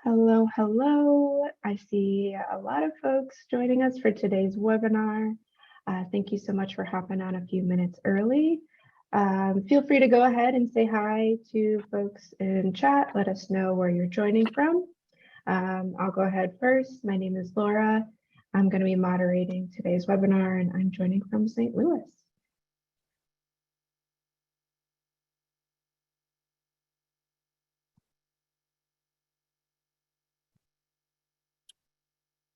Hello, hello. I see a lot of folks joining us for today's webinar. Thank you so much for hopping on a few minutes early. Feel free to go ahead and say hi to folks in chat. Let us know where you're joining from. I'll go ahead first. My name is Laura. I'm going to be moderating today's webinar, and I'm joining from St. Louis.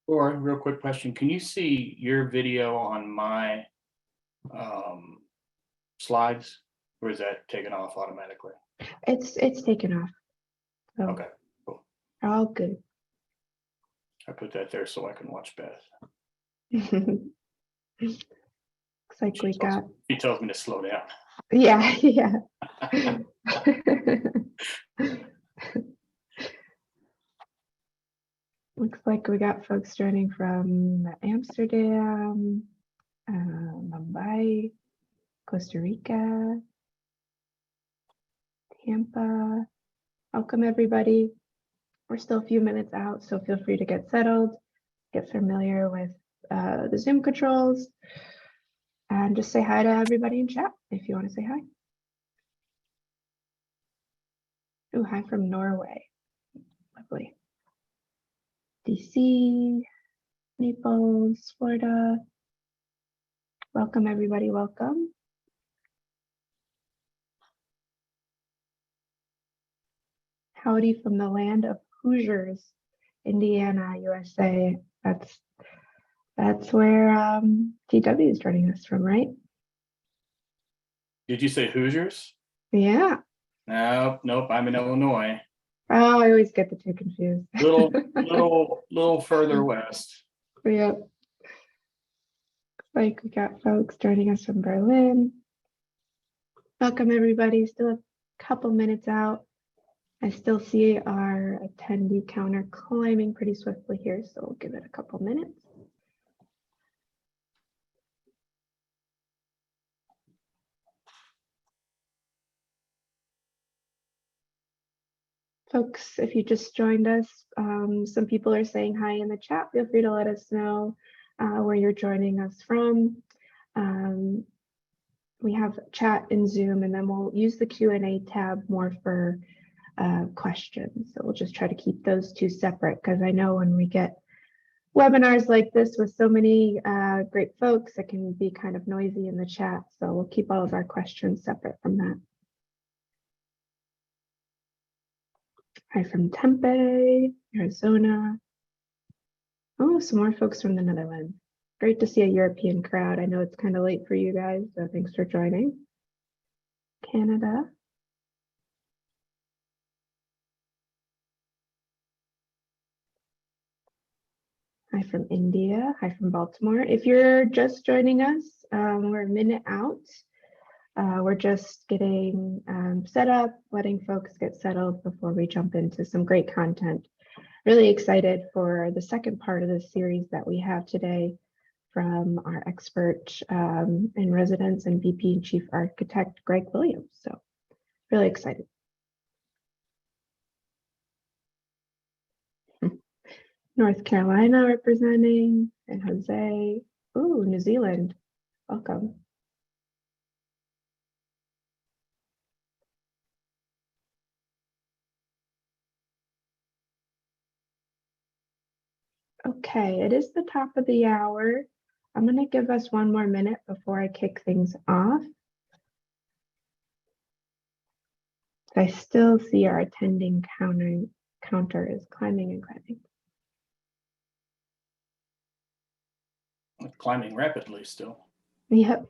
Laura, real quick question. Can you see your video on my slides, or is that taken off automatically? It's taken off. So okay, cool. All good. I put that there so I can watch Beth. Looks like we got. He tells me to slow down. Yeah, yeah. Looks like we got folks joining from Amsterdam, Mumbai, Costa Rica, Tampa. Welcome, everybody. We're still a few minutes out, so feel free to get settled, get familiar with the Zoom controls, and just say hi to everybody in chat if you want to say hi. Oh, hi from Norway. Lovely. DC, Naples, Florida. Welcome, everybody. Welcome. Howdy from the land of Hoosiers, Indiana, USA. That's where TW is joining us from, right? Did you say Hoosiers? Yeah. Nope. I'm in Illinois. Oh, I always get the two confused. little further west. Yep. Looks like we got folks joining us from Berlin. Welcome, everybody. Still a couple minutes out. I still see our attendee counter climbing pretty swiftly here, so we'll give it a couple minutes. Folks, if you just joined us, some people are saying hi in the chat. Feel free to let us know where you're joining us from. We have chat in Zoom, and then we'll use the Q&A tab more for questions. So we'll just try to keep those two separate, because I know when we get webinars like this with so many great folks, it can be kind of noisy in the chat. So we'll keep all of our questions separate from that. Hi from Tempe, Arizona. Oh, some more folks from the Netherlands. Great to see a European crowd. I know it's kind of late for you guys, so thanks for joining. Canada. Hi from India. Hi from Baltimore. If you're just joining us, we're a minute out. We're just getting set up, letting folks get settled before we jump into some great content. Really excited for the second part of this series that we have today from our expert in residence and VP and Chief Architect, Greg Williams. So really excited. North Carolina representing, and Jose. Ooh, New Zealand. Welcome. Okay, it is the top of the hour. I'm going to give us one more minute before I kick things off. I still see our attending counter is climbing and climbing. Climbing rapidly still. Yep.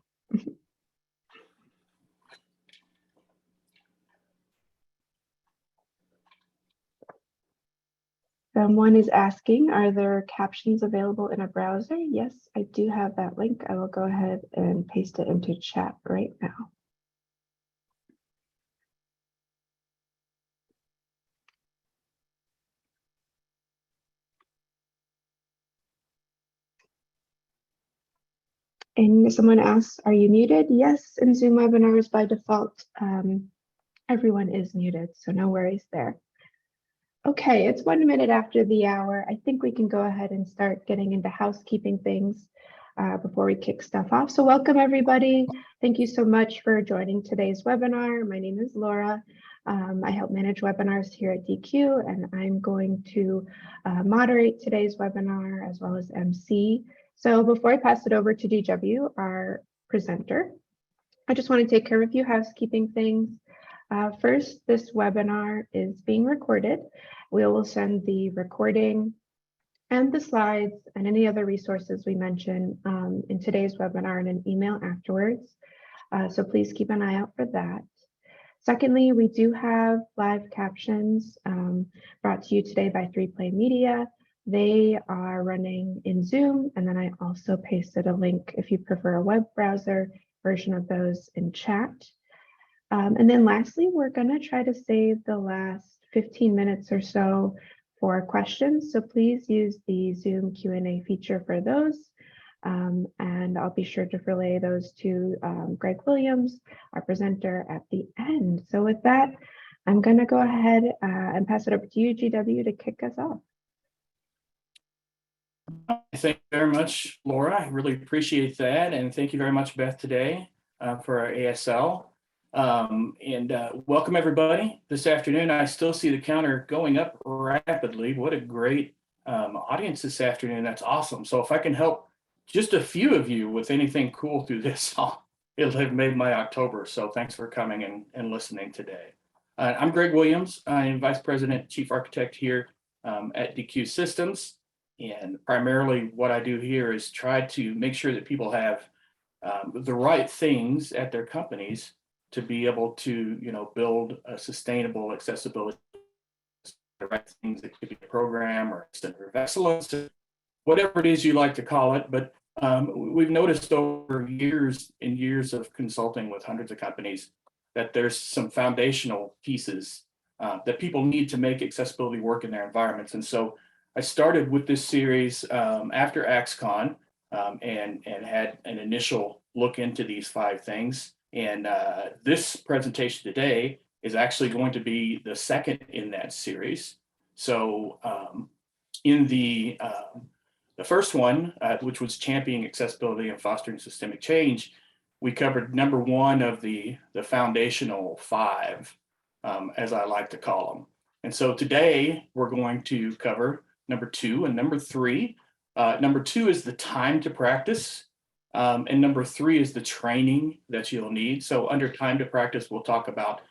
Someone is asking, are there captions available in a browser? Yes, I do have that link. I will go ahead and paste it into chat right now. And someone asks, are you muted? Yes, in Zoom webinars by default, everyone is muted, so no worries there. Okay, it's 1 minute after the hour. I think we can go ahead and start getting into housekeeping things before we kick stuff off. So welcome everybody. Thank you so much for joining today's webinar. My name is Laura. I help manage webinars here at DQ, and I'm going to moderate today's webinar as well as MC. So before I pass it over to DW, our presenter, I just want to take care of a few housekeeping things. First, this webinar is being recorded. We will send the recording and the slides and any other resources we mention in today's webinar in an email afterwards. So please keep an eye out for that. Secondly, we do have live captions brought to you today by 3Play Media. They are running in Zoom, and then I also pasted a link if you prefer a web browser version of those in chat. And then lastly, we're going to try to save the last 15 minutes or so for questions. So please use the Zoom Q&A feature for those. And I'll be sure to relay those to Greg Williams, our presenter, at the end. So with that, I'm going to go ahead and pass it over to you, GW, to kick us off. Thank you very much, Laura. I really appreciate that. And thank you very much, Beth, today for our ASL. Welcome everybody this afternoon. I still see the counter going up rapidly. What a great audience this afternoon. That's awesome. So if I can help just a few of you with anything cool through this, it'll have made my October. So thanks for coming and listening today. I'm Greg Williams. I'm Vice President, Chief Architect here at DQ Systems. And primarily what I do here is try to make sure that people have the right things at their companies to be able to, build a sustainable accessibility, the right things. That could be a program or a center of excellence, whatever it is you like to call it. But we've noticed over years and years of consulting with hundreds of companies that there's some foundational pieces that people need to make accessibility work in their environments. And so I started with this series after AXCON and had an initial look into these 5 things. And this presentation today is actually going to be the second in that series. So in the first one, which was championing accessibility and fostering systemic change, we covered number 1 of the foundational 5, as I like to call them. And so today we're going to cover number 2 and number 3. Number 2 is the time to practice. And number 3 is the training that you'll need. So under time to practice, we'll talk about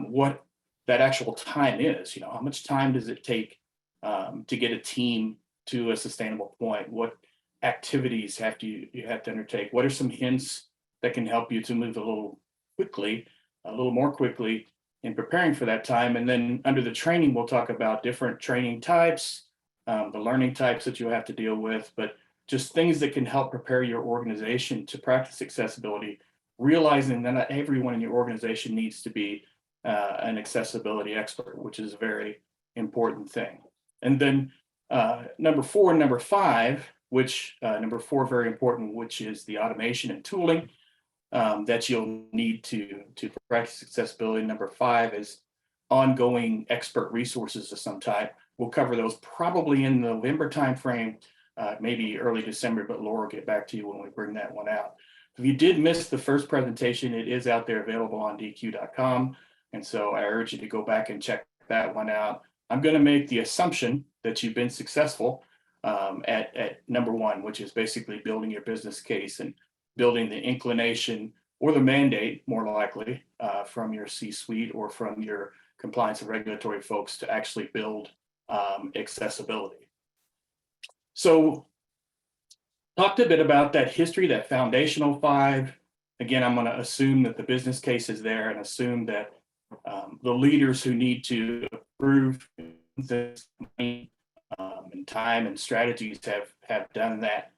what that actual time is. How much time does it take to get a team to a sustainable point? What activities you have to undertake? What are some hints that can help you to move a little more quickly in preparing for that time? And then under the training, we'll talk about different training types, the learning types that you have to deal with, but just things that can help prepare your organization to practice accessibility, realizing that not everyone in your organization needs to be an accessibility expert, which is a very important thing. And then number 4 and number 5, which number 4, very important, which is the automation and tooling that you'll need to practice accessibility. Number 5 is ongoing expert resources of some type. We'll cover those probably in the November timeframe, maybe early December, but Laura will get back to you when we bring that one out. If you did miss the first presentation, it is out there available on dq.com. And so I urge you to go back and check that one out. I'm going to make the assumption that you've been successful at number 1, which is basically building your business case and building the inclination or the mandate, more likely, from your C-suite or from your compliance and regulatory folks to actually build accessibility. So talked a bit about that history, that foundational 5. Again, I'm going to assume that the business case is there and assume that the leaders who need to approve this money and time and strategies have done that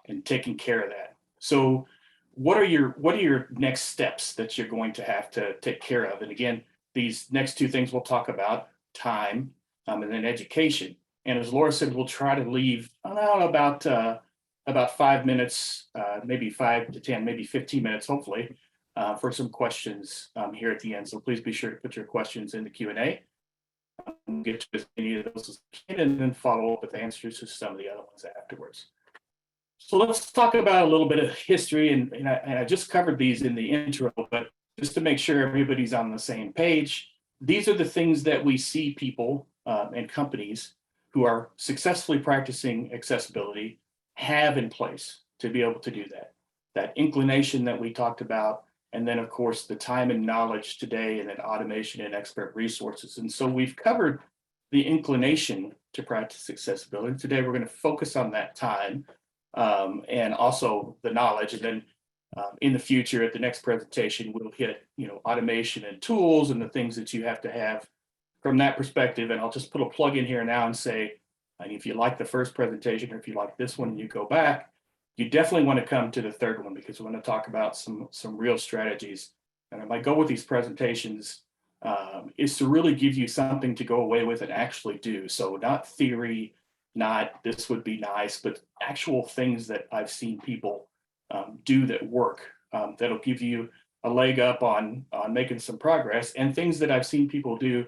and taken care of that. So what are your next steps that you're going to have to take care of? And again, these next 2 things we'll talk about, time and then education. And as Laura said, we'll try to leave about 5 minutes, maybe 5 to 10, maybe 15 minutes, hopefully, for some questions here at the end. So please be sure to put your questions in the Q&A. Get to as many of those as we can, and then follow up with answers to some of the other ones afterwards. So let's talk about a little bit of history, and I just covered these in the intro, but just to make sure everybody's on the same page, these are the things that we see people and companies who are successfully practicing accessibility have in place to be able to do that. That inclination that we talked about, and then of course the time and knowledge today, and then automation and expert resources. And so we've covered the inclination to practice accessibility. Today we're going to focus on that time and also the knowledge. And then in the future, at the next presentation, we'll hit automation and tools and the things that you have to have from that perspective. And I'll just put a plug in here now and say, if you like the first presentation, or if you like this one and you go back, you definitely want to come to the third one, because we're going to talk about some real strategies. And my goal with these presentations is to really give you something to go away with and actually do. So not theory, not this would be nice, but actual things that I've seen people do that work, that'll give you a leg up on making some progress, and things that I've seen people do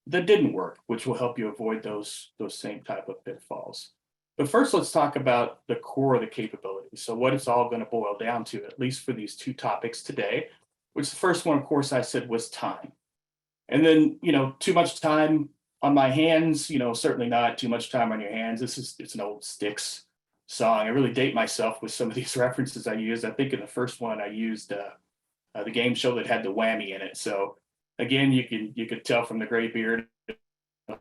that didn't work, which will help you avoid those same type of pitfalls. But first, let's talk about the core of the capability. So what it's all going to boil down to, at least for these two topics today, which the first one, of course, I said was time. And then, too much time on my hands, certainly not too much time on your hands. It's an old Styx song. I really date myself with some of these references I used. I think in the first one I used the game show that had the whammy in it. So again, you could tell from the gray beard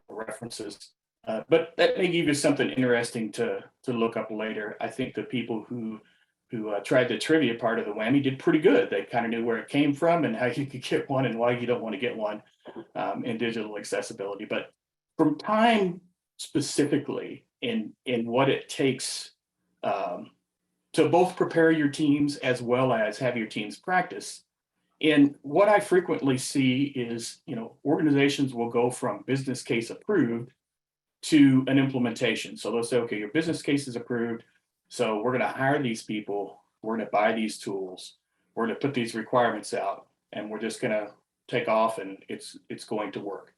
references. But that may give you something interesting to look up later. I think the people who tried the trivia part of the whammy did pretty good. They kind of knew where it came from and how you could get one and why you don't want to get one in digital accessibility. But from time specifically in what it takes to both prepare your teams as well as have your teams practice. And what I frequently see is, organizations will go from business case approved to an implementation. So they'll say, okay, your business case is approved. So we're going to hire these people. We're going to buy these tools. We're going to put these requirements out, and we're just going to take off, and it's going to work.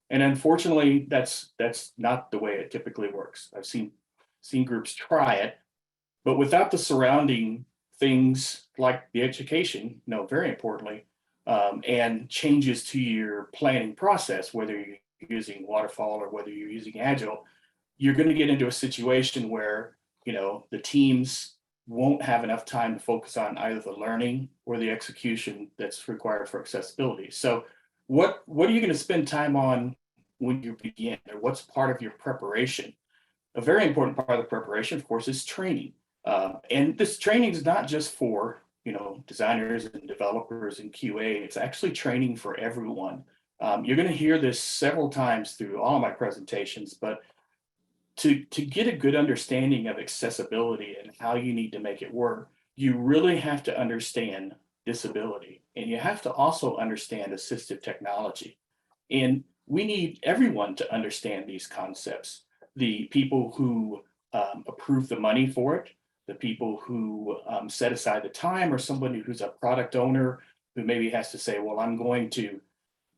And unfortunately, that's not the way it typically works. I've seen groups try it, but without the surrounding things like the education, very importantly, and changes to your planning process, whether you're using waterfall or whether you're using agile, you're going to get into a situation where the teams won't have enough time to focus on either the learning or the execution that's required for accessibility. So what are you going to spend time on when you begin, or what's part of your preparation? A very important part of the preparation, of course, is training. And this training is not just for designers and developers and QA. It's actually training for everyone. You're going to hear this several times through all of my presentations, but to get a good understanding of accessibility and how you need to make it work, you really have to understand disability, and you have to also understand assistive technology. And we need everyone to understand these concepts. The people who approve the money for it, the people who set aside the time, or somebody who's a product owner who maybe has to say, well, I'm going to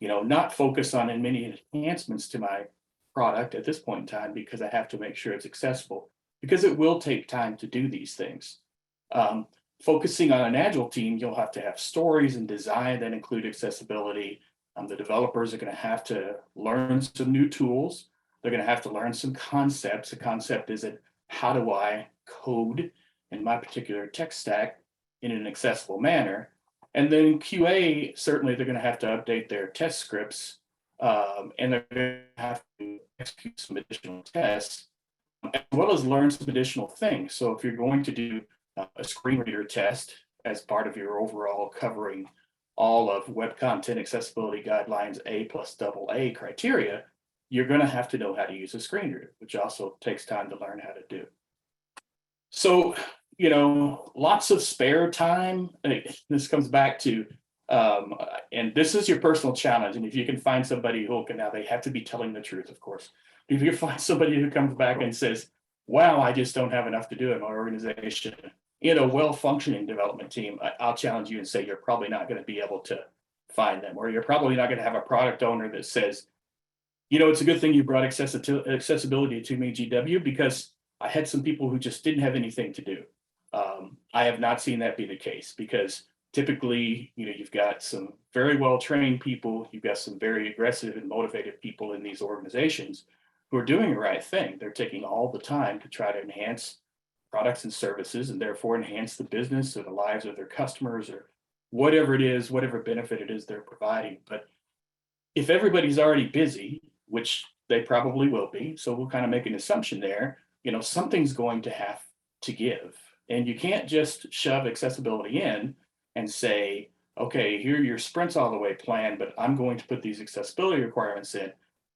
not focus on many enhancements to my product at this point in time because I have to make sure it's accessible, because it will take time to do these things. Focusing on an agile team, you'll have to have stories and design that include accessibility. The developers are going to have to learn some new tools. They're going to have to learn some concepts. The concept is that how do I code in my particular tech stack in an accessible manner? And then QA, certainly they're going to have to update their test scripts, and they're going to have to execute some additional tests, as well as learn some additional things. So if you're going to do a screen reader test as part of your overall covering all of Web Content Accessibility Guidelines A+AA criteria, you're going to have to know how to use a screen reader, which also takes time to learn how to do. So, lots of spare time. This comes back to, and this is your personal challenge. And if you can find somebody who can, now they have to be telling the truth, of course. If you can find somebody who comes back and says, wow, I just don't have enough to do in my organization, in a well-functioning development team, I'll challenge you and say you're probably not going to be able to find them, or you're probably not going to have a product owner that says, It's a good thing you brought accessibility to me, GW, because I had some people who just didn't have anything to do. I have not seen that be the case, because typically, you've got some very well-trained people, you've got some very aggressive and motivated people in these organizations who are doing the right thing. They're taking all the time to try to enhance products and services, and therefore enhance the business or the lives of their customers, or whatever it is, whatever benefit it is they're providing. But if everybody's already busy, which they probably will be, so we'll kind of make an assumption there, something's going to have to give. And you can't just shove accessibility in and say, okay, here are your sprints all the way planned, but I'm going to put these accessibility requirements in.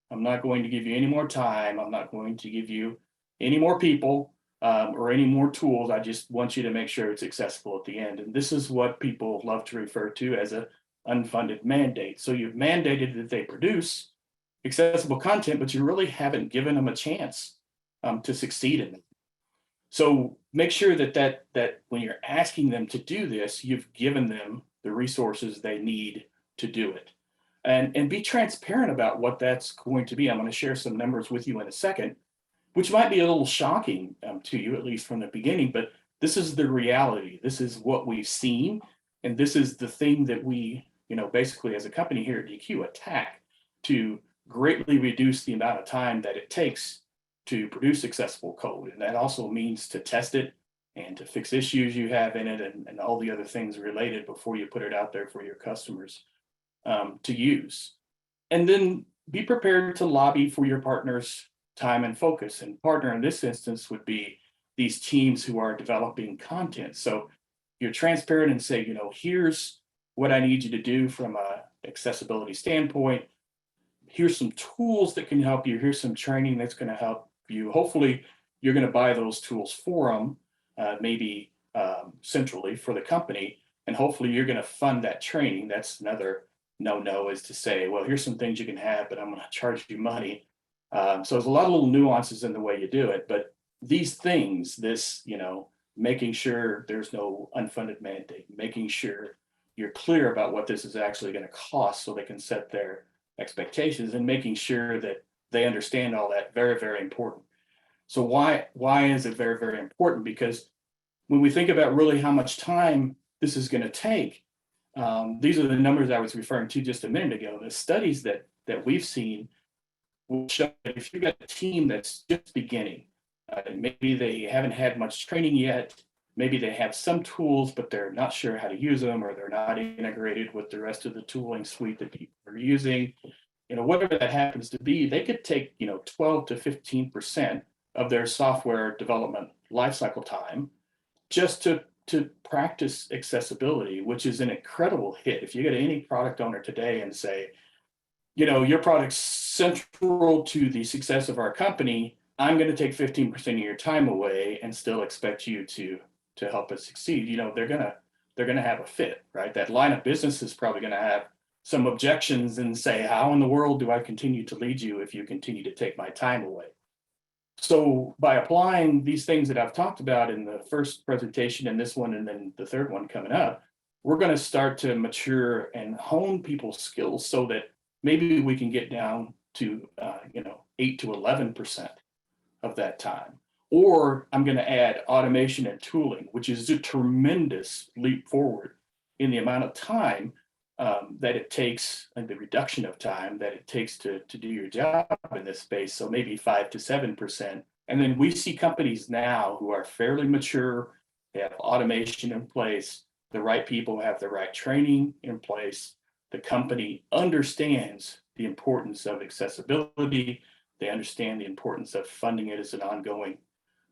I'm not going to give you any more time. I'm not going to give you any more people or any more tools. I just want you to make sure it's accessible at the end. And this is what people love to refer to as a unfunded mandate. So you've mandated that they produce accessible content, but you really haven't given them a chance to succeed in it. So make sure that when you're asking them to do this, you've given them the resources they need to do it. And be transparent about what that's going to be. I'm going to share some numbers with you in a second, which might be a little shocking to you, at least from the beginning, but this is the reality. This is what we've seen. And this is the thing that we, basically as a company here at DQ attack to greatly reduce the amount of time that it takes to produce accessible code. And that also means to test it and to fix issues you have in it, and all the other things related before you put it out there for your customers to use. And then be prepared to lobby for your partners' time and focus. And partner in this instance would be these teams who are developing content. So you're transparent and say, here's what I need you to do from a accessibility standpoint. Here's some tools that can help you. Here's some training that's going to help you. Hopefully, you're going to buy those tools for them, maybe centrally for the company. And hopefully, you're going to fund that training. That's another no, is to say, well, here's some things you can have, but I'm going to charge you money. So there's a lot of little nuances in the way you do it. But these things, making sure there's no unfunded mandate, making sure you're clear about what this is actually going to cost so they can set their expectations, and making sure that they understand all that, very, very important. So why is it very, very important? Because when we think about really how much time this is going to take, these are the numbers I was referring to just a minute ago. The studies that we've seen will show that if you've got a team that's just beginning, maybe they haven't had much training yet, maybe they have some tools, but they're not sure how to use them, or they're not integrated with the rest of the tooling suite that people are using, whatever that happens to be, they could take, 12 to 15% of their software development lifecycle time just to practice accessibility, which is an incredible hit. If you go to any product owner today and say, your product's central to the success of our company, I'm going to take 15% of your time away and still expect you to help us succeed. They're going to have a fit, right? That line of business is probably going to have some objections and say, how in the world do I continue to lead you if you continue to take my time away? So by applying these things that I've talked about in the first presentation and this one, and then the third one coming up, we're going to start to mature and hone people's skills so that maybe we can get down to 8 to 11% of that time. Or I'm going to add automation and tooling, which is a tremendous leap forward in the amount of time that it takes, and the reduction of time that it takes to do your job in this space. So maybe 5 to 7%. And then we see companies now who are fairly mature, they have automation in place, the right people have the right training in place, the company understands the importance of accessibility, they understand the importance of funding it as an ongoing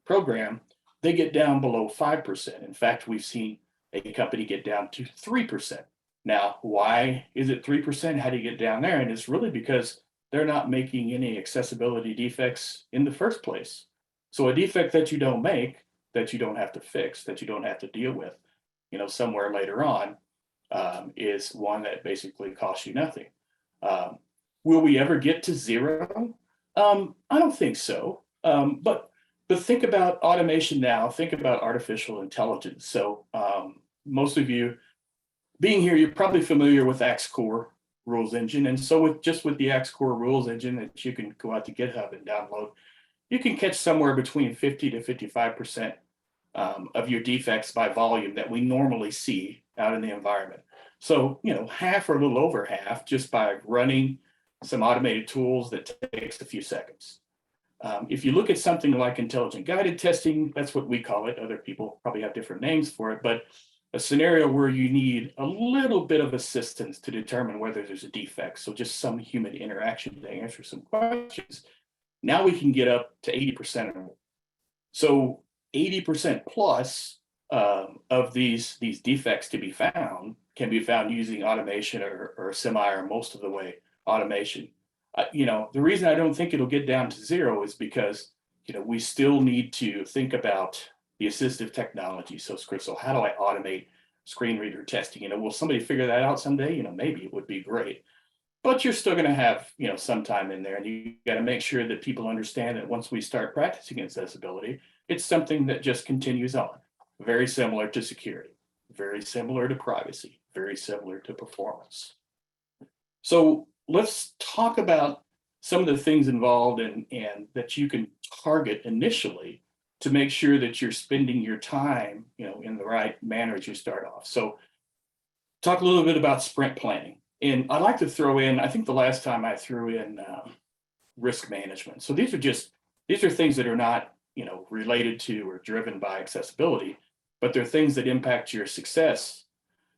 program, they get down below 5%. In fact, we've seen a company get down to 3%. Now, why is it 3%? How do you get down there? And it's really because they're not making any accessibility defects in the first place. So a defect that you don't make, that you don't have to fix, that you don't have to deal with, somewhere later on, is one that basically costs you nothing. Will we ever get to zero? I don't think so. But think about automation now. Think about artificial intelligence. So most of you being here, you're probably familiar with Axe Core. rules engine. And so with the Axe Core rules engine that you can go out to GitHub and download, you can catch somewhere between 50 to 55% of your defects by volume that we normally see out in the environment. So, half or a little over half just by running some automated tools that takes a few seconds. If you look at something like intelligent guided testing, that's what we call it. Other people probably have different names for it, but a scenario where you need a little bit of assistance to determine whether there's a defect. So just some human interaction to answer some questions. Now we can get up to 80% or more. So 80% plus of these defects to be found can be found using automation or semi or most of the way automation. The reason I don't think it'll get down to zero is because, we still need to think about the assistive technology. So how do I automate screen reader testing? Will somebody figure that out someday? Maybe it would be great. But you're still going to have, some time in there, and you got to make sure that people understand that once we start practicing accessibility, it's something that just continues on. Very similar to security, very similar to privacy, very similar to performance. So let's talk about some of the things involved and that you can target initially to make sure that you're spending your time, in the right manner as you start off. So talk a little bit about sprint planning. And I'd like to throw in, I think the last time I threw in risk management. So these are things that are not, related to or driven by accessibility, but they're things that impact your success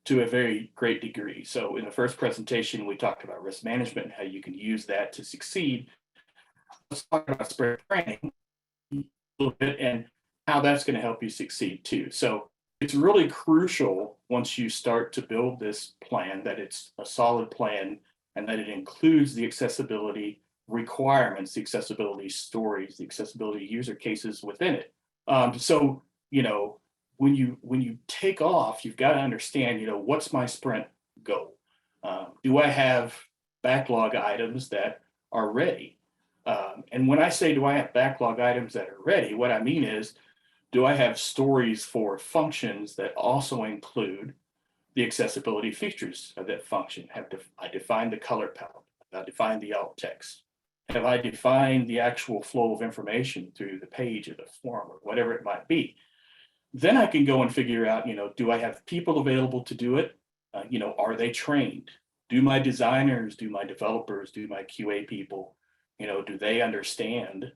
to a very great degree. So in the first presentation, we talked about risk management and how you can use that to succeed. Let's talk about sprint planning a little bit and how that's going to help you succeed too. So it's really crucial once you start to build this plan that it's a solid plan and that it includes the accessibility requirements, the accessibility stories, the accessibility user cases within it. So, when you take off, you've got to understand, what's my sprint goal? Do I have backlog items that are ready? And when I say, do I have backlog items that are ready, what I mean is, do I have stories for functions that also include the accessibility features of that function? I defined the color palette? Have I defined the alt text? Have I defined the actual flow of information through the page or the form or whatever it might be? Then I can go and figure out, do I have people available to do it? Are they trained? Do my designers, do my developers, do my QA people, do they understand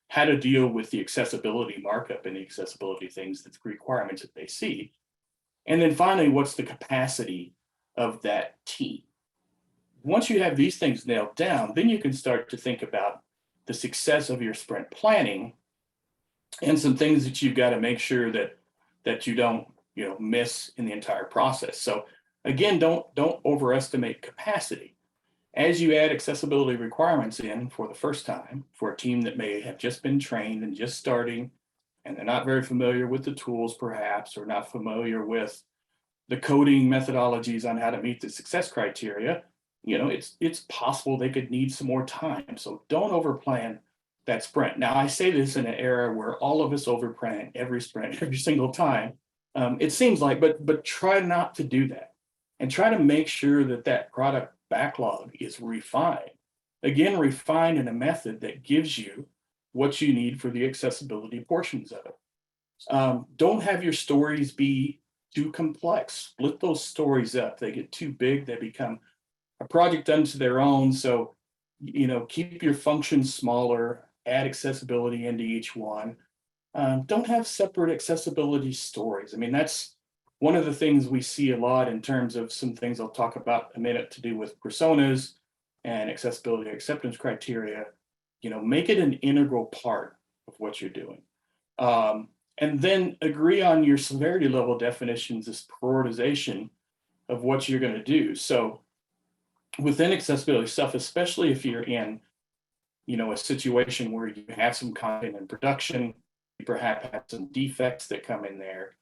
how to deal with the accessibility markup and the accessibility things, the requirements that they see? And then finally, what's the capacity of that team? Once you have these things nailed down, then you can start to think about the success of your sprint planning and some things that you've got to make sure that you don't miss in the entire process. So again, don't overestimate capacity. As you add accessibility requirements in for the first time for a team that may have just been trained and just starting, and they're not very familiar with the tools perhaps, or not familiar with the coding methodologies on how to meet the success criteria, it's possible they could need some more time. So don't overplan that sprint. Now, I say this in an era where all of us overplan every sprint, every single time. It seems like, but try not to do that, and try to make sure that product backlog is refined. Again, refined in a method that gives you what you need for the accessibility portions of it. Don't have your stories be too complex. Split those stories up. They get too big, they become a project unto their own. So, keep your functions smaller, add accessibility into each one. Don't have separate accessibility stories. I mean, that's one of the things we see a lot in terms of some things I'll talk about in a minute to do with personas and accessibility acceptance criteria. Make it an integral part of what you're doing. And then agree on your severity level definitions as prioritization of what you're going to do. So within accessibility stuff, especially if you're in, a situation where you have some content in production, you perhaps have some defects that come in there,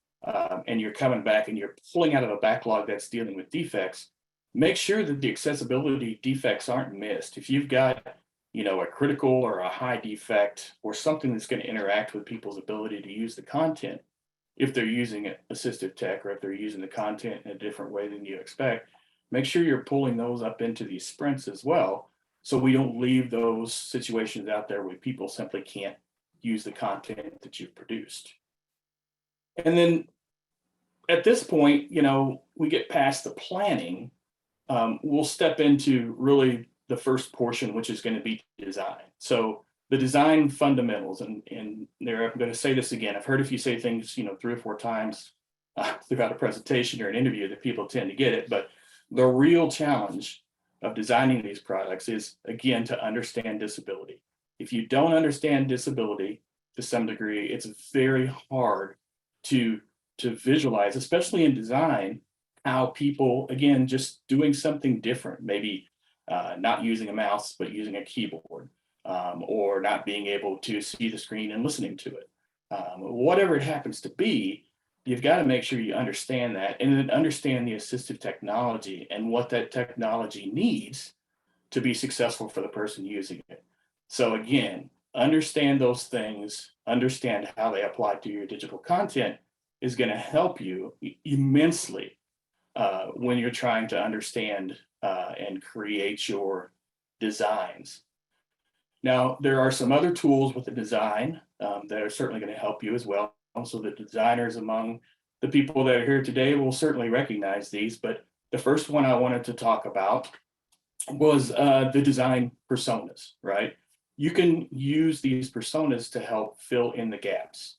and you're coming back and you're pulling out of a backlog that's dealing with defects, make sure that the accessibility defects aren't missed. If you've got, a critical or a high defect or something that's going to interact with people's ability to use the content, if they're using assistive tech or if they're using the content in a different way than you expect, make sure you're pulling those up into these sprints as well, so we don't leave those situations out there where people simply can't use the content that you've produced. And then at this point, we get past the planning. We'll step into really the first portion, which is going to be design. So the design fundamentals, and there, I'm going to say this again. I've heard if you say things, 3 or 4 times throughout a presentation or an interview, that people tend to get it. But the real challenge of designing these products is, again, to understand disability. If you don't understand disability to some degree, it's very hard to visualize, especially in design, how people, again, just doing something different, maybe not using a mouse, but using a keyboard, or not being able to see the screen and listening to it. Whatever it happens to be, you've got to make sure you understand that, and then understand the assistive technology and what that technology needs to be successful for the person using it. So again, understand those things, understand how they apply to your digital content is going to help you immensely when you're trying to understand and create your designs. Now, there are some other tools with the design that are certainly going to help you as well. So the designers among the people that are here today will certainly recognize these, but the first one I wanted to talk about was the design personas, right? You can use these personas to help fill in the gaps.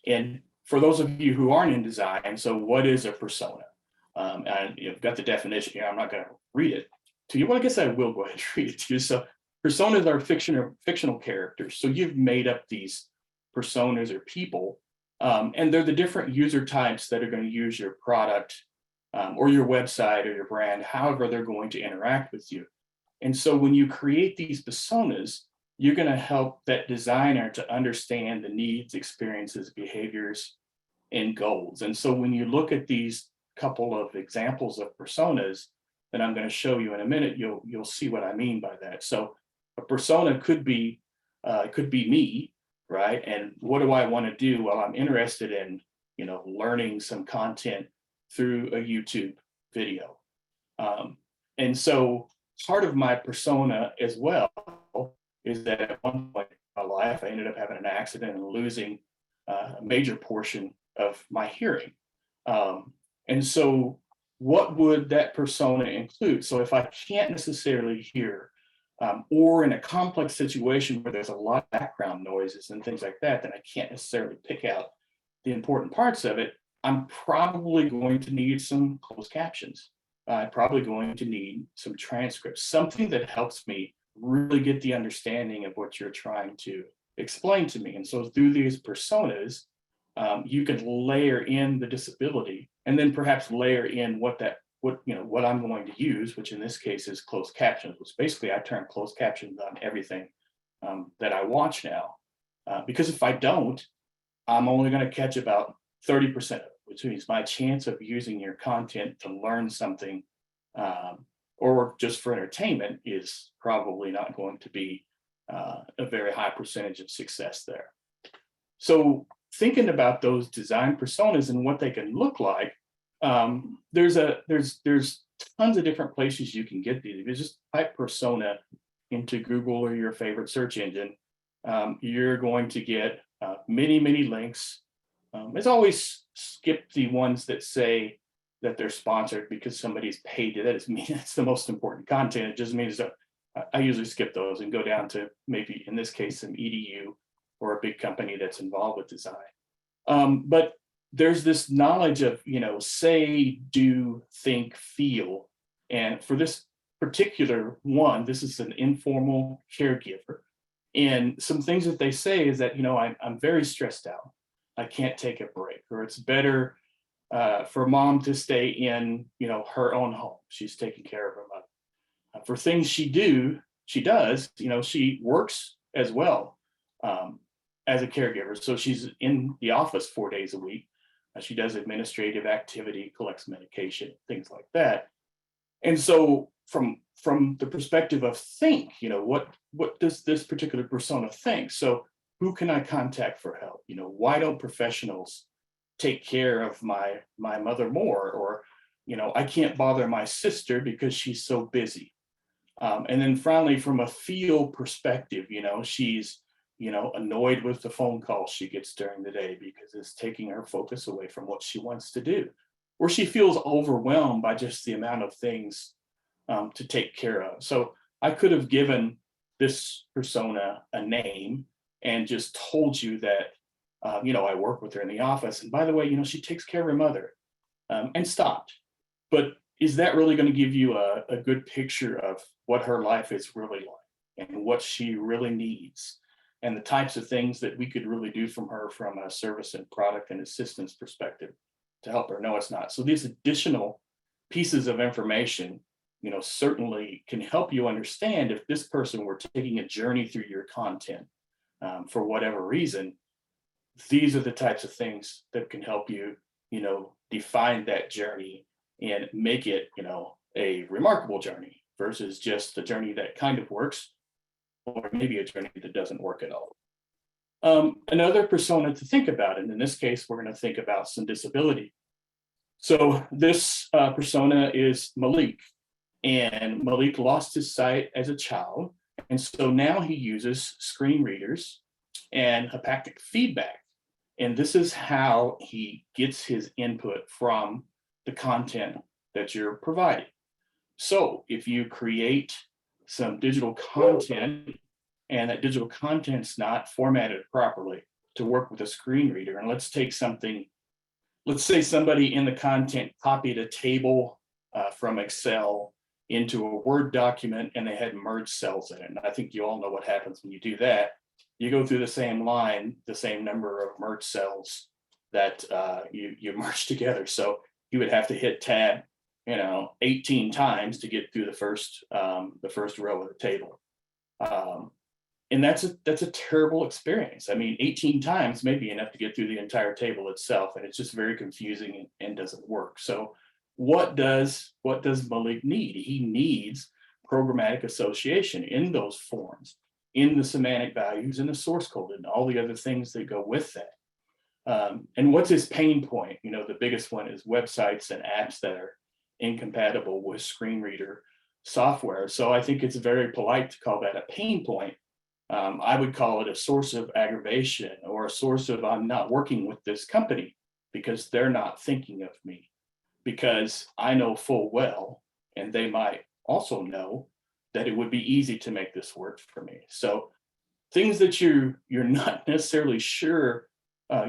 And for those of you who aren't in design, so what is a persona? And you've got the definition here. I'm not going to read it to you. Well, I guess I will go ahead and read it to you. So personas are fictional characters. So you've made up these personas or people, and they're the different user types that are going to use your product or your website or your brand, however they're going to interact with you. And so when you create these personas, you're going to help that designer to understand the needs, experiences, behaviors, and goals. And so when you look at these couple of examples of personas that I'm going to show you in a minute, you'll see what I mean by that. So a persona could be me, right? And what do I want to do? Well, I'm interested in learning some content through a YouTube video. And so part of my persona as well is that at one point in my life, I ended up having an accident and losing a major portion of my hearing. And so what would that persona include? So if I can't necessarily hear, or in a complex situation where there's a lot of background noises and things like that, then I can't necessarily pick out the important parts of it, I'm probably going to need some closed captions. I'm probably going to need some transcripts, something that helps me really get the understanding of what you're trying to explain to me. And so through these personas, you can layer in the disability, and then perhaps layer in what I'm going to use, which in this case is closed captions, which basically I turn closed captions on everything that I watch now. Because if I don't, I'm only going to catch about 30% of it, which means my chance of using your content to learn something or just for entertainment is probably not going to be a very high percentage of success there. So thinking about those design personas and what they can look like, there's tons of different places you can get these. If you just type persona into Google or your favorite search engine, you're going to get many links. As always, skip the ones that say that they're sponsored because somebody's paid to. That is me. That's the most important content. It just means that I usually skip those and go down to maybe, in this case, some EDU or a big company that's involved with design. But there's this knowledge of, say, do, think, feel. And for this particular one, this is an informal caregiver. And some things that they say is that, I'm very stressed out. I can't take a break, or it's better for mom to stay in, her own home. She's taking care of her mother. For things she does, she works as well as a caregiver. So she's in the office 4 days a week. She does administrative activity, collects medication, things like that. And so from the perspective of think, what does this particular persona think? So who can I contact for help? Why don't professionals take care of my mother more? Or, I can't bother my sister because she's so busy. And then finally, from a feel perspective, she's, annoyed with the phone calls she gets during the day because it's taking her focus away from what she wants to do. Or she feels overwhelmed by just the amount of things to take care of. So I could have given this persona a name and just told you that, I work with her in the office. And by the way, she takes care of her mother, and stopped. But is that really going to give you a good picture of what her life is really like and what she really needs and the types of things that we could really do from her from a service and product and assistance perspective to help her? No, it's not. So these additional pieces of information, certainly can help you understand if this person were taking a journey through your content for whatever reason. These are the types of things that can help you, define that journey and make it, a remarkable journey versus just a journey that kind of works, or maybe a journey that doesn't work at all. Another persona to think about, and in this case, we're going to think about some disability. So this persona is Malik, and Malik lost his sight as a child, and so now he uses screen readers and haptic feedback. And this is how he gets his input from the content that you're providing. So if you create some digital content and that digital content's not formatted properly to work with a screen reader, and let's say somebody in the content copied a table from Excel into a Word document and they had merged cells in it. And I think you all know what happens when you do that. You go through the same line, the same number of merged cells that you merge together. So you would have to hit tab, 18 times to get through the first row of the table. And that's a terrible experience. I mean, 18 times may be enough to get through the entire table itself, and it's just very confusing and doesn't work. So what does Malik need? He needs programmatic association in those forms, in the semantic values, in the source code, and all the other things that go with that. And what's his pain point? The biggest one is websites and apps that are incompatible with screen reader software. So I think it's very polite to call that a pain point. I would call it a source of aggravation or a source of I'm not working with this company because they're not thinking of me, because I know full well, and they might also know, that it would be easy to make this work for me. So things that you're not necessarily sure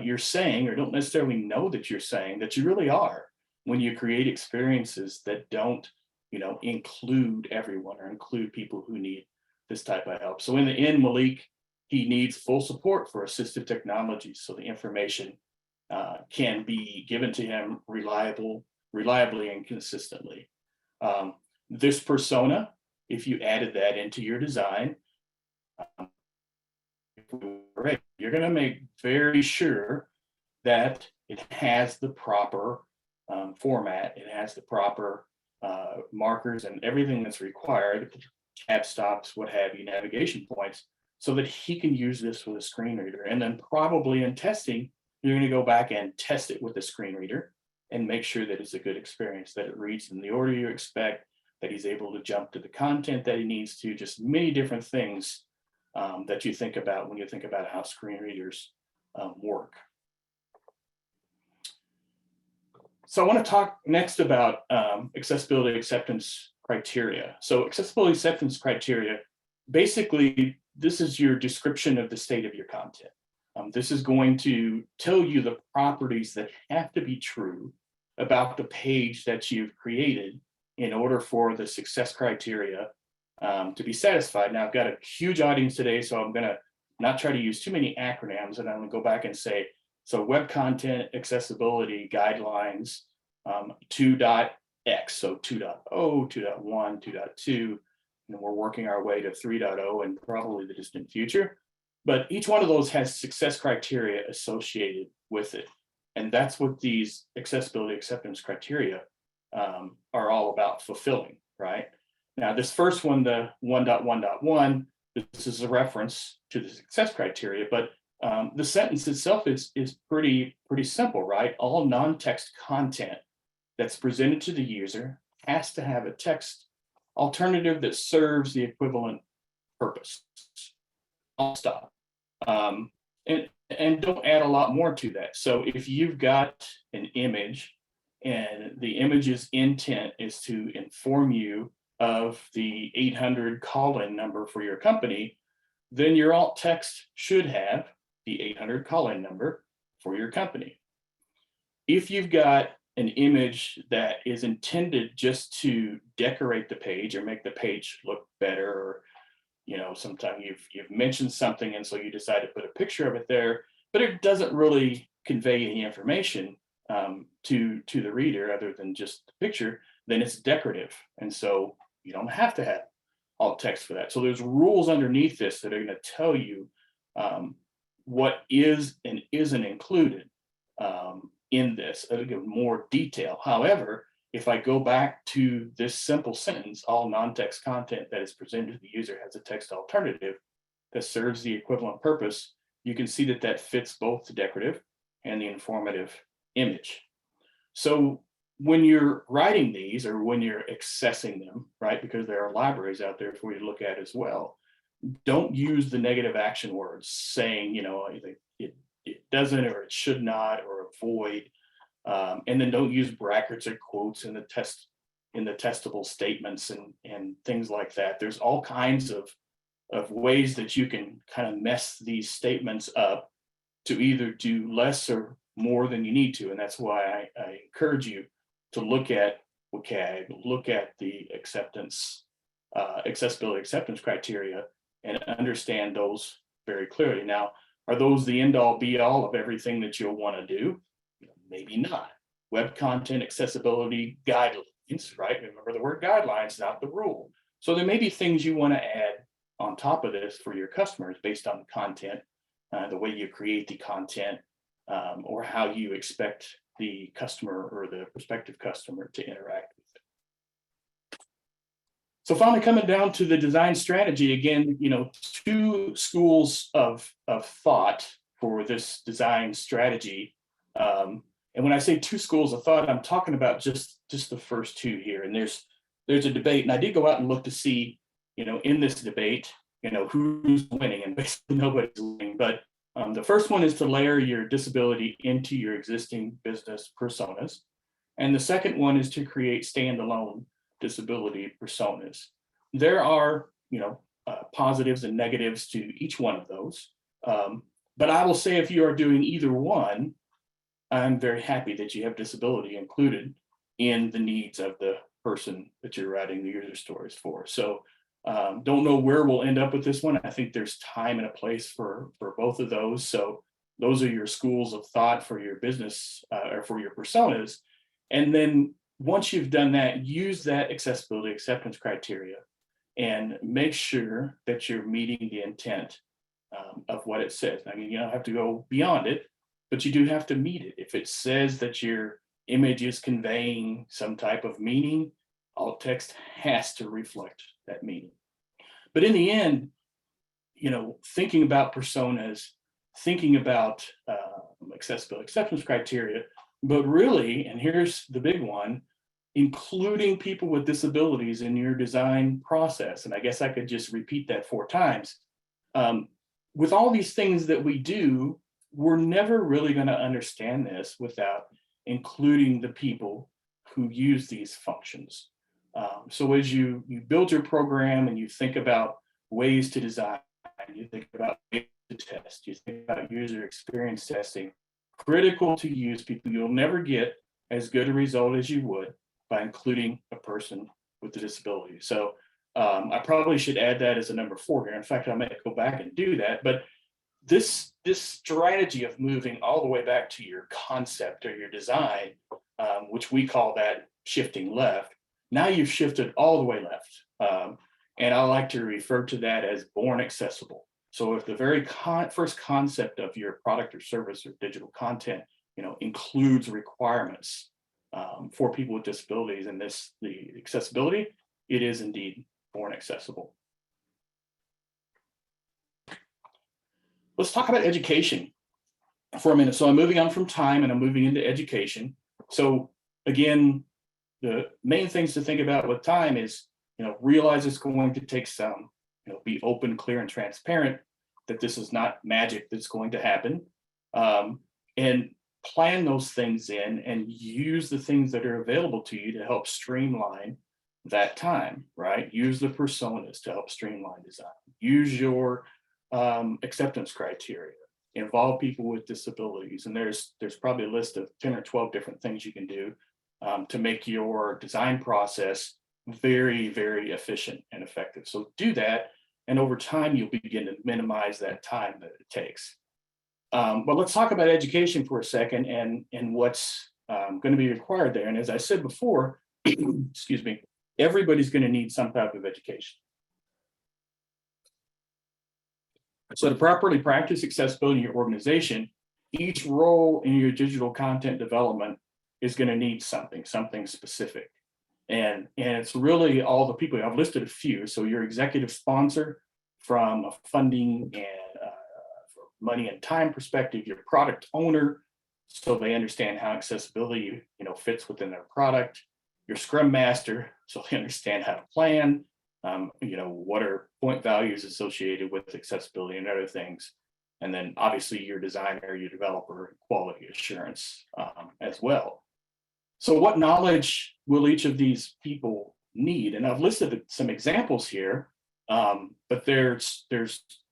you're saying, or don't necessarily know that you're saying, that you really are, when you create experiences that don't, include everyone or include people who need this type of help. So in the end, Malik, he needs full support for assistive technology so the information can be given to him reliably and consistently. This persona, if you added that into your design, you're going to make very sure that it has the proper format, it has the proper markers and everything that's required, tab stops, what have you, navigation points, so that he can use this with a screen reader. And then probably in testing, you're going to go back and test it with a screen reader and make sure that it's a good experience, that it reads in the order you expect, that he's able to jump to the content that he needs to, just many different things that you think about when you think about how screen readers work. So I want to talk next about accessibility acceptance criteria. So accessibility acceptance criteria, basically, this is your description of the state of your content. This is going to tell you the properties that have to be true about the page that you've created in order for the success criteria to be satisfied. Now, I've got a huge audience today, so I'm going to not try to use too many acronyms, and I'm going to go back and say, so web content accessibility guidelines 2.x, so 2.0, 2.1, 2.2, and we're working our way to 3.0 and probably the distant future. But each one of those has success criteria associated with it. And that's what these accessibility acceptance criteria are all about fulfilling, right? Now, this first one, the 1.1.1, this is a reference to the success criteria, but the sentence itself is pretty simple, right? All non-text content that's presented to the user has to have a text alternative that serves the equivalent purpose. I'll stop. And don't add a lot more to that. So if you've got an image and the image's intent is to inform you of the 800 call-in number for your company, then your alt text should have the 800 call-in number for your company. If you've got an image that is intended just to decorate the page or make the page look better, or sometimes you've mentioned something and so you decide to put a picture of it there, but it doesn't really convey any information to the reader other than just the picture, then it's decorative. And so you don't have to have alt text for that. So there's rules underneath this that are going to tell you what is and isn't included in this. It'll give more detail. However, if I go back to this simple sentence, all non-text content that is presented to the user has a text alternative that serves the equivalent purpose, you can see that that fits both the decorative and the informative image. So when you're writing these, or when you're accessing them, right, because there are libraries out there for you to look at as well, don't use the negative action words saying, it doesn't, or it should not, or avoid. And then don't use brackets or quotes in the testable statements and things like that. There's all kinds of ways that you can kind of mess these statements up to either do less or more than you need to. And that's why I encourage you to look at WCAG, look at the accessibility acceptance criteria, and understand those very clearly. Now, are those the end all be all of everything that you'll want to do? Maybe not. Web content accessibility guidelines, right? Remember the word guidelines, not the rule. So there may be things you want to add on top of this for your customers based on the content, the way you create the content, or how you expect the customer or the prospective customer to interact with it. So finally, coming down to the design strategy, again, two schools of thought for this design strategy. And when I say two schools of thought, I'm talking about just the first two here. And there's a debate, and I did go out and look to see, in this debate, who's winning, and basically nobody's winning. But the first one is to layer your disability into your existing business personas. And the second one is to create standalone disability personas. There are, positives and negatives to each one of those. But I will say if you are doing either one, I'm very happy that you have disability included in the needs of the person that you're writing the user stories for. So don't know where we'll end up with this one. I think there's time and a place for both of those. So those are your schools of thought for your business or for your personas. And then once you've done that, use that accessibility acceptance criteria and make sure that you're meeting the intent of what it says. I mean, you don't have to go beyond it, but you do have to meet it. If it says that your image is conveying some type of meaning, alt text has to reflect that meaning. But in the end, thinking about personas, thinking about accessibility acceptance criteria, but really, and here's the big one, including people with disabilities in your design process. And I guess I could just repeat that 4 times. With all these things that we do, we're never really going to understand this without including the people who use these functions. So as you build your program and you think about ways to design, you think about ways to test, you think about user experience testing, critical to use people. You'll never get as good a result as you would by including a person with a disability. So I probably should add that as a number 4 here. In fact, I might go back and do that. But this strategy of moving all the way back to your concept or your design, which we call that shifting left, now you've shifted all the way left. And I like to refer to that as born accessible. So if the very first concept of your product or service or digital content, includes requirements for people with disabilities, and the accessibility, it is indeed born accessible. Let's talk about education for a minute. So I'm moving on from time and I'm moving into education. So Again, the main things to think about with time is, realize it's going to take some, be open, clear, and transparent that this is not magic that's going to happen. And plan those things in and use the things that are available to you to help streamline that time, right? Use the personas to help streamline design. Use your acceptance criteria. Involve people with disabilities. And there's probably a list of 10 or 12 different things you can do to make your design process very, very efficient and effective. So do that. And over time, you'll begin to minimize that time that it takes. But let's talk about education for a second and what's going to be required there. And as I said before, excuse me, everybody's going to need some type of education. So to properly practice accessibility in your organization, each role in your digital content development is going to need something specific. And it's really all the people. I've listed a few. So your executive sponsor from a funding and money and time perspective, your product owner, so they understand how accessibility, fits within their product, your scrum master, so they understand how to plan, what are point values associated with accessibility and other things. And then obviously your designer, your developer, quality assurance as well. So what knowledge will each of these people need? And I've listed some examples here, but there's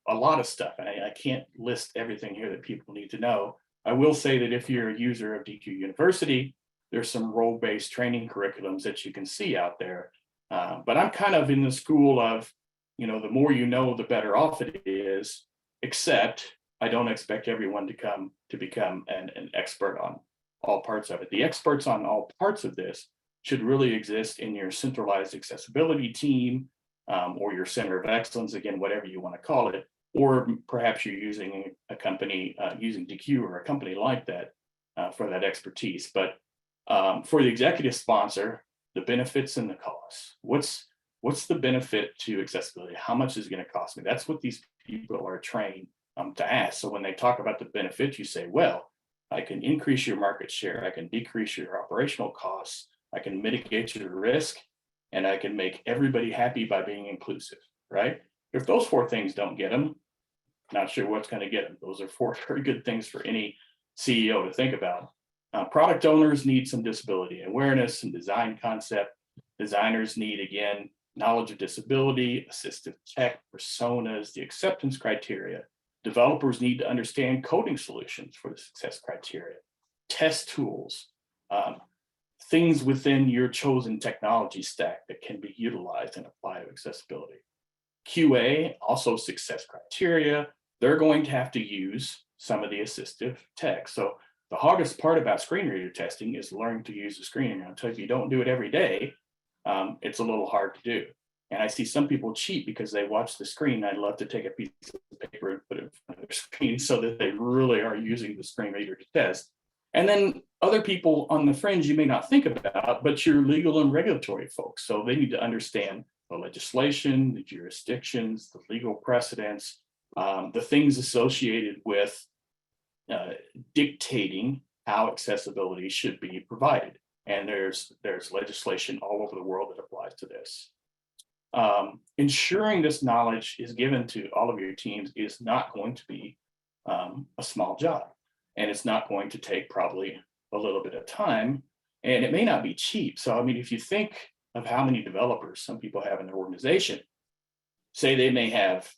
a lot of stuff. I can't list everything here that people need to know. I will say that if you're a user of DQ University, there's some role-based training curriculums that you can see out there. But I'm kind of in the school of, the more you know, the better off it is, except I don't expect everyone to become an expert on all parts of it. The experts on all parts of this should really exist in your centralized accessibility team, or your center of excellence, again, whatever you want to call it, or perhaps you're using a company, using DQ or a company like that for that expertise. But for the executive sponsor, the benefits and the costs. What's the benefit to accessibility? How much is it going to cost me? That's what these people are trained to ask. So when they talk about the benefits, you say, well, I can increase your market share, I can decrease your operational costs, I can mitigate your risk, and I can make everybody happy by being inclusive, right? If those four things don't get them, not sure what's going to get them. Those are four very good things for any CEO to think about. Product owners need some disability awareness and design concept. Designers need, again, knowledge of disability, assistive tech, personas, the acceptance criteria. Developers need to understand coding solutions for the success criteria, test tools, things within your chosen technology stack that can be utilized and applied to accessibility. QA, also success criteria. They're going to have to use some of the assistive tech. So the hardest part about screen reader testing is learning to use the screen reader. If you don't do it every day, it's a little hard to do. And I see some people cheat because they watch the screen. I'd love to take a piece of paper and put it in front of their screen so that they really are using the screen reader to test. And then other people on the fringe you may not think about, but your legal and regulatory folks. So they need to understand the legislation, the jurisdictions, the legal precedents, the things associated with dictating how accessibility should be provided. And there's legislation all over the world that applies to this. Ensuring this knowledge is given to all of your teams is not going to be a small job. And it's not going to take probably a little bit of time, and it may not be cheap. So, I mean, if you think of how many developers some people have in their organization, say they may have,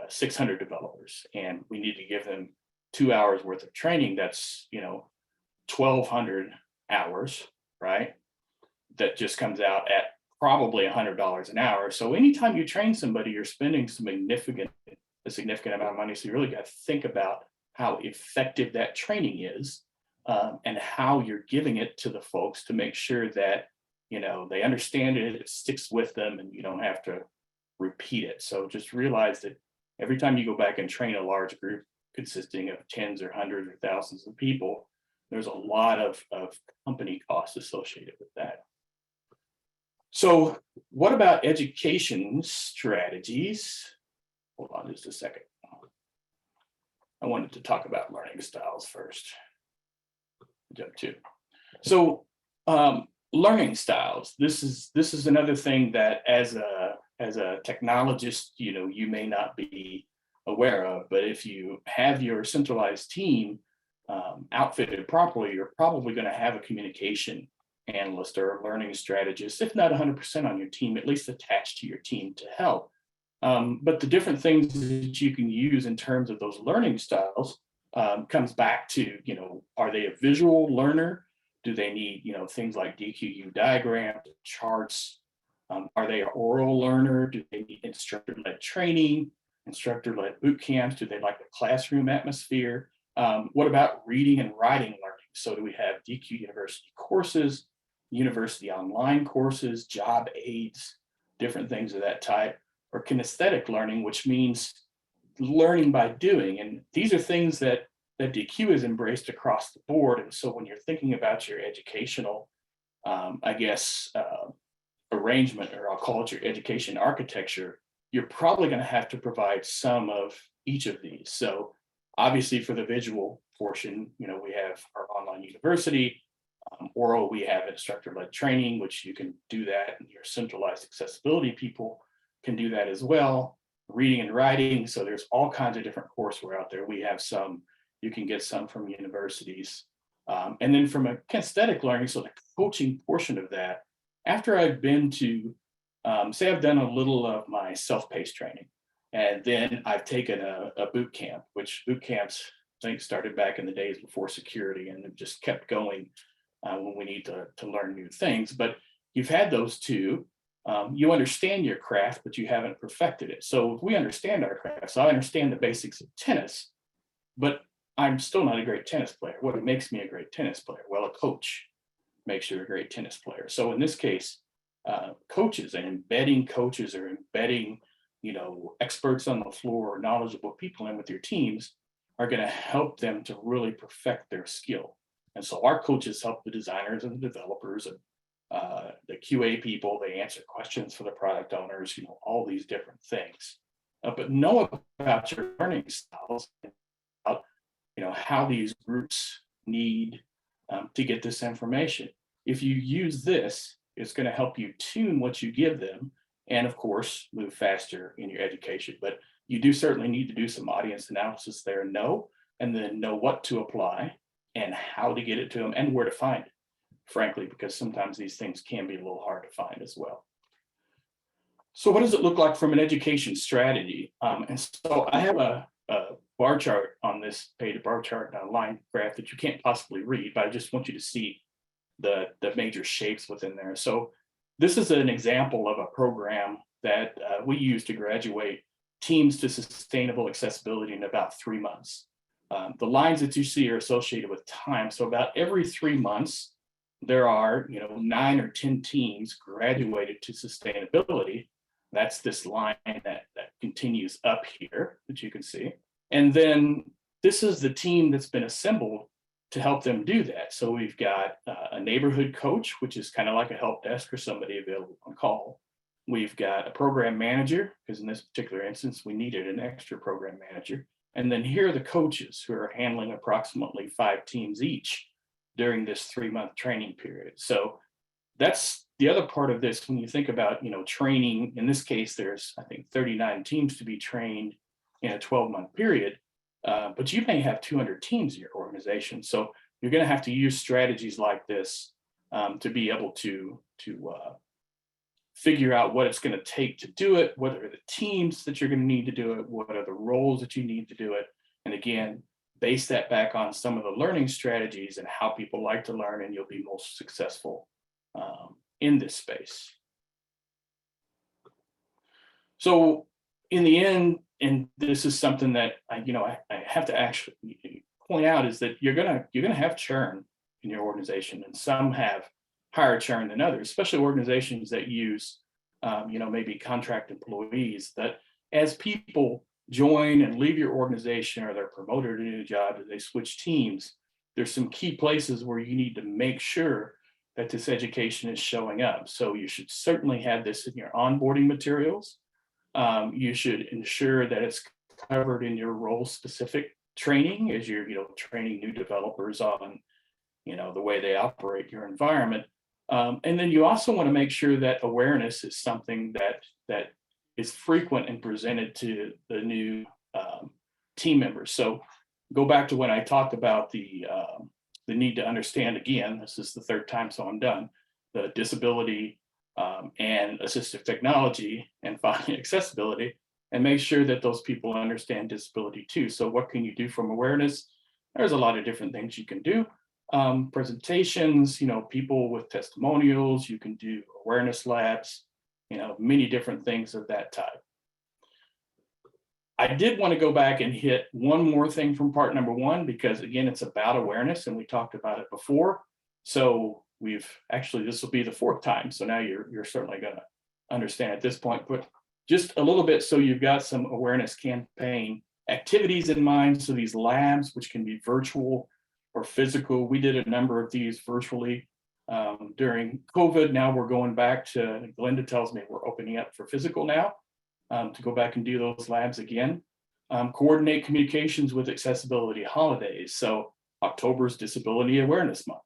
600 developers, and we need to give them 2 hours worth of training. That's, 1,200 hours, right? That just comes out at probably $100 an hour. So anytime you train somebody, you're spending a significant amount of money. So you really got to think about how effective that training is, and how you're giving it to the folks to make sure that, they understand it, it sticks with them, and you don't have to repeat it. So just realize that every time you go back and train a large group consisting of tens or hundreds or thousands of people, there's a lot of company costs associated with that. So what about education strategies? Hold on just a second. I wanted to talk about learning styles first. Jump to. So Learning styles. This is another thing that as a technologist, you may not be aware of, but if you have your centralized team outfitted properly, you're probably going to have a communication analyst or a learning strategist, if not 100% on your team, at least attached to your team to help. But the different things that you can use in terms of those learning styles comes back to, are they a visual learner? Do they need, things like DQU diagrams, charts? Are they an oral learner? Do they need instructor-led training, instructor-led boot camps? Do they like the classroom atmosphere? What about reading and writing learning? So do we have DQ University courses, university online courses, job aids, different things of that type, or kinesthetic learning, which means learning by doing. And these are things that DQ has embraced across the board. And so when you're thinking about your educational, arrangement, or I'll call it your education architecture, you're probably going to have to provide some of each of these. So obviously for the visual portion, we have our online university. Oral, we have instructor-led training, which you can do that, and your centralized accessibility people can do that as well. Reading and writing, so there's all kinds of different courseware out there. We have some, you can get some from universities. And then from a kinesthetic learning, so the coaching portion of that, after I've been to, say I've done a little of my self-paced training, and then I've taken a boot camp, which boot camps, I think, started back in the days before security, and it just kept going when we need to learn new things. But you've had those two. You understand your craft, but you haven't perfected it. So if we understand our craft, so I understand the basics of tennis, but I'm still not a great tennis player. What makes me a great tennis player? Well, a coach makes you a great tennis player. So in this case, coaches and embedding coaches, or embedding, experts on the floor, knowledgeable people in with your teams, are going to help them to really perfect their skill. And so our coaches help the designers and the developers and the QA people. They answer questions for the product owners, all these different things. But know about your learning styles, about, how these groups need to get this information. If you use this, it's going to help you tune what you give them, and of course, move faster in your education. But you do certainly need to do some audience analysis there, and then know what to apply and how to get it to them and where to find it, frankly, because sometimes these things can be a little hard to find as well. So what does it look like from an education strategy? And so I have a bar chart on this page, a bar chart and a line graph that you can't possibly read, but I just want you to see the major shapes within there. So this is an example of a program that we use to graduate teams to sustainable accessibility in about 3 months. The lines that you see are associated with time. So about every 3 months, there are 9 or 10 teams graduated to sustainability. That's this line that continues up here that you can see. And then this is the team that's been assembled to help them do that. So we've got a neighborhood coach, which is kind of like a help desk or somebody available on call. We've got a program manager, because in this particular instance, we needed an extra program manager. And then here are the coaches who are handling approximately 5 teams each during this 3-month training period. So that's the other part of this. When you think about, training, in this case, there's, I think, 39 teams to be trained in a 12-month period, but you may have 200 teams in your organization. So you're going to have to use strategies like this to be able to figure out what it's going to take to do it, what are the teams that you're going to need to do it, what are the roles that you need to do it, and again, base that back on some of the learning strategies and how people like to learn, and you'll be most successful in this space. So in the end, and this is something that I have to actually point out, is that you're gonna have churn in your organization, and some have higher churn than others, especially organizations that use maybe contract employees. That as people join and leave your organization, or they're promoted to a new job, or they switch teams, there's some key places where you need to make sure that this education is showing up. So you should certainly have this in your onboarding materials. You should ensure that it's covered in your role-specific training, as you're training new developers on the way they operate your environment. And then you also want to make sure that awareness is something that is frequent and presented to the new team members. So go back to when I talked about the need to understand, again, this is the third time, so I'm done, the disability and assistive technology, and finally accessibility, and make sure that those people understand disability too. So what can you do from awareness? There's a lot of different things you can do. Presentations, people with testimonials, you can do awareness labs, many different things of that type. I did want to go back and hit one more thing from part number one, because again, it's about awareness and we talked about it before. So this will be the fourth time. So now you're certainly going to understand at this point, but just a little bit so you've got some awareness campaign activities in mind. So these labs, which can be virtual or physical, we did a number of these virtually during COVID. Now we're going back to, Glenda tells me we're opening up for physical now to go back and do those labs again. Coordinate communications with accessibility holidays. So October's Disability Awareness Month.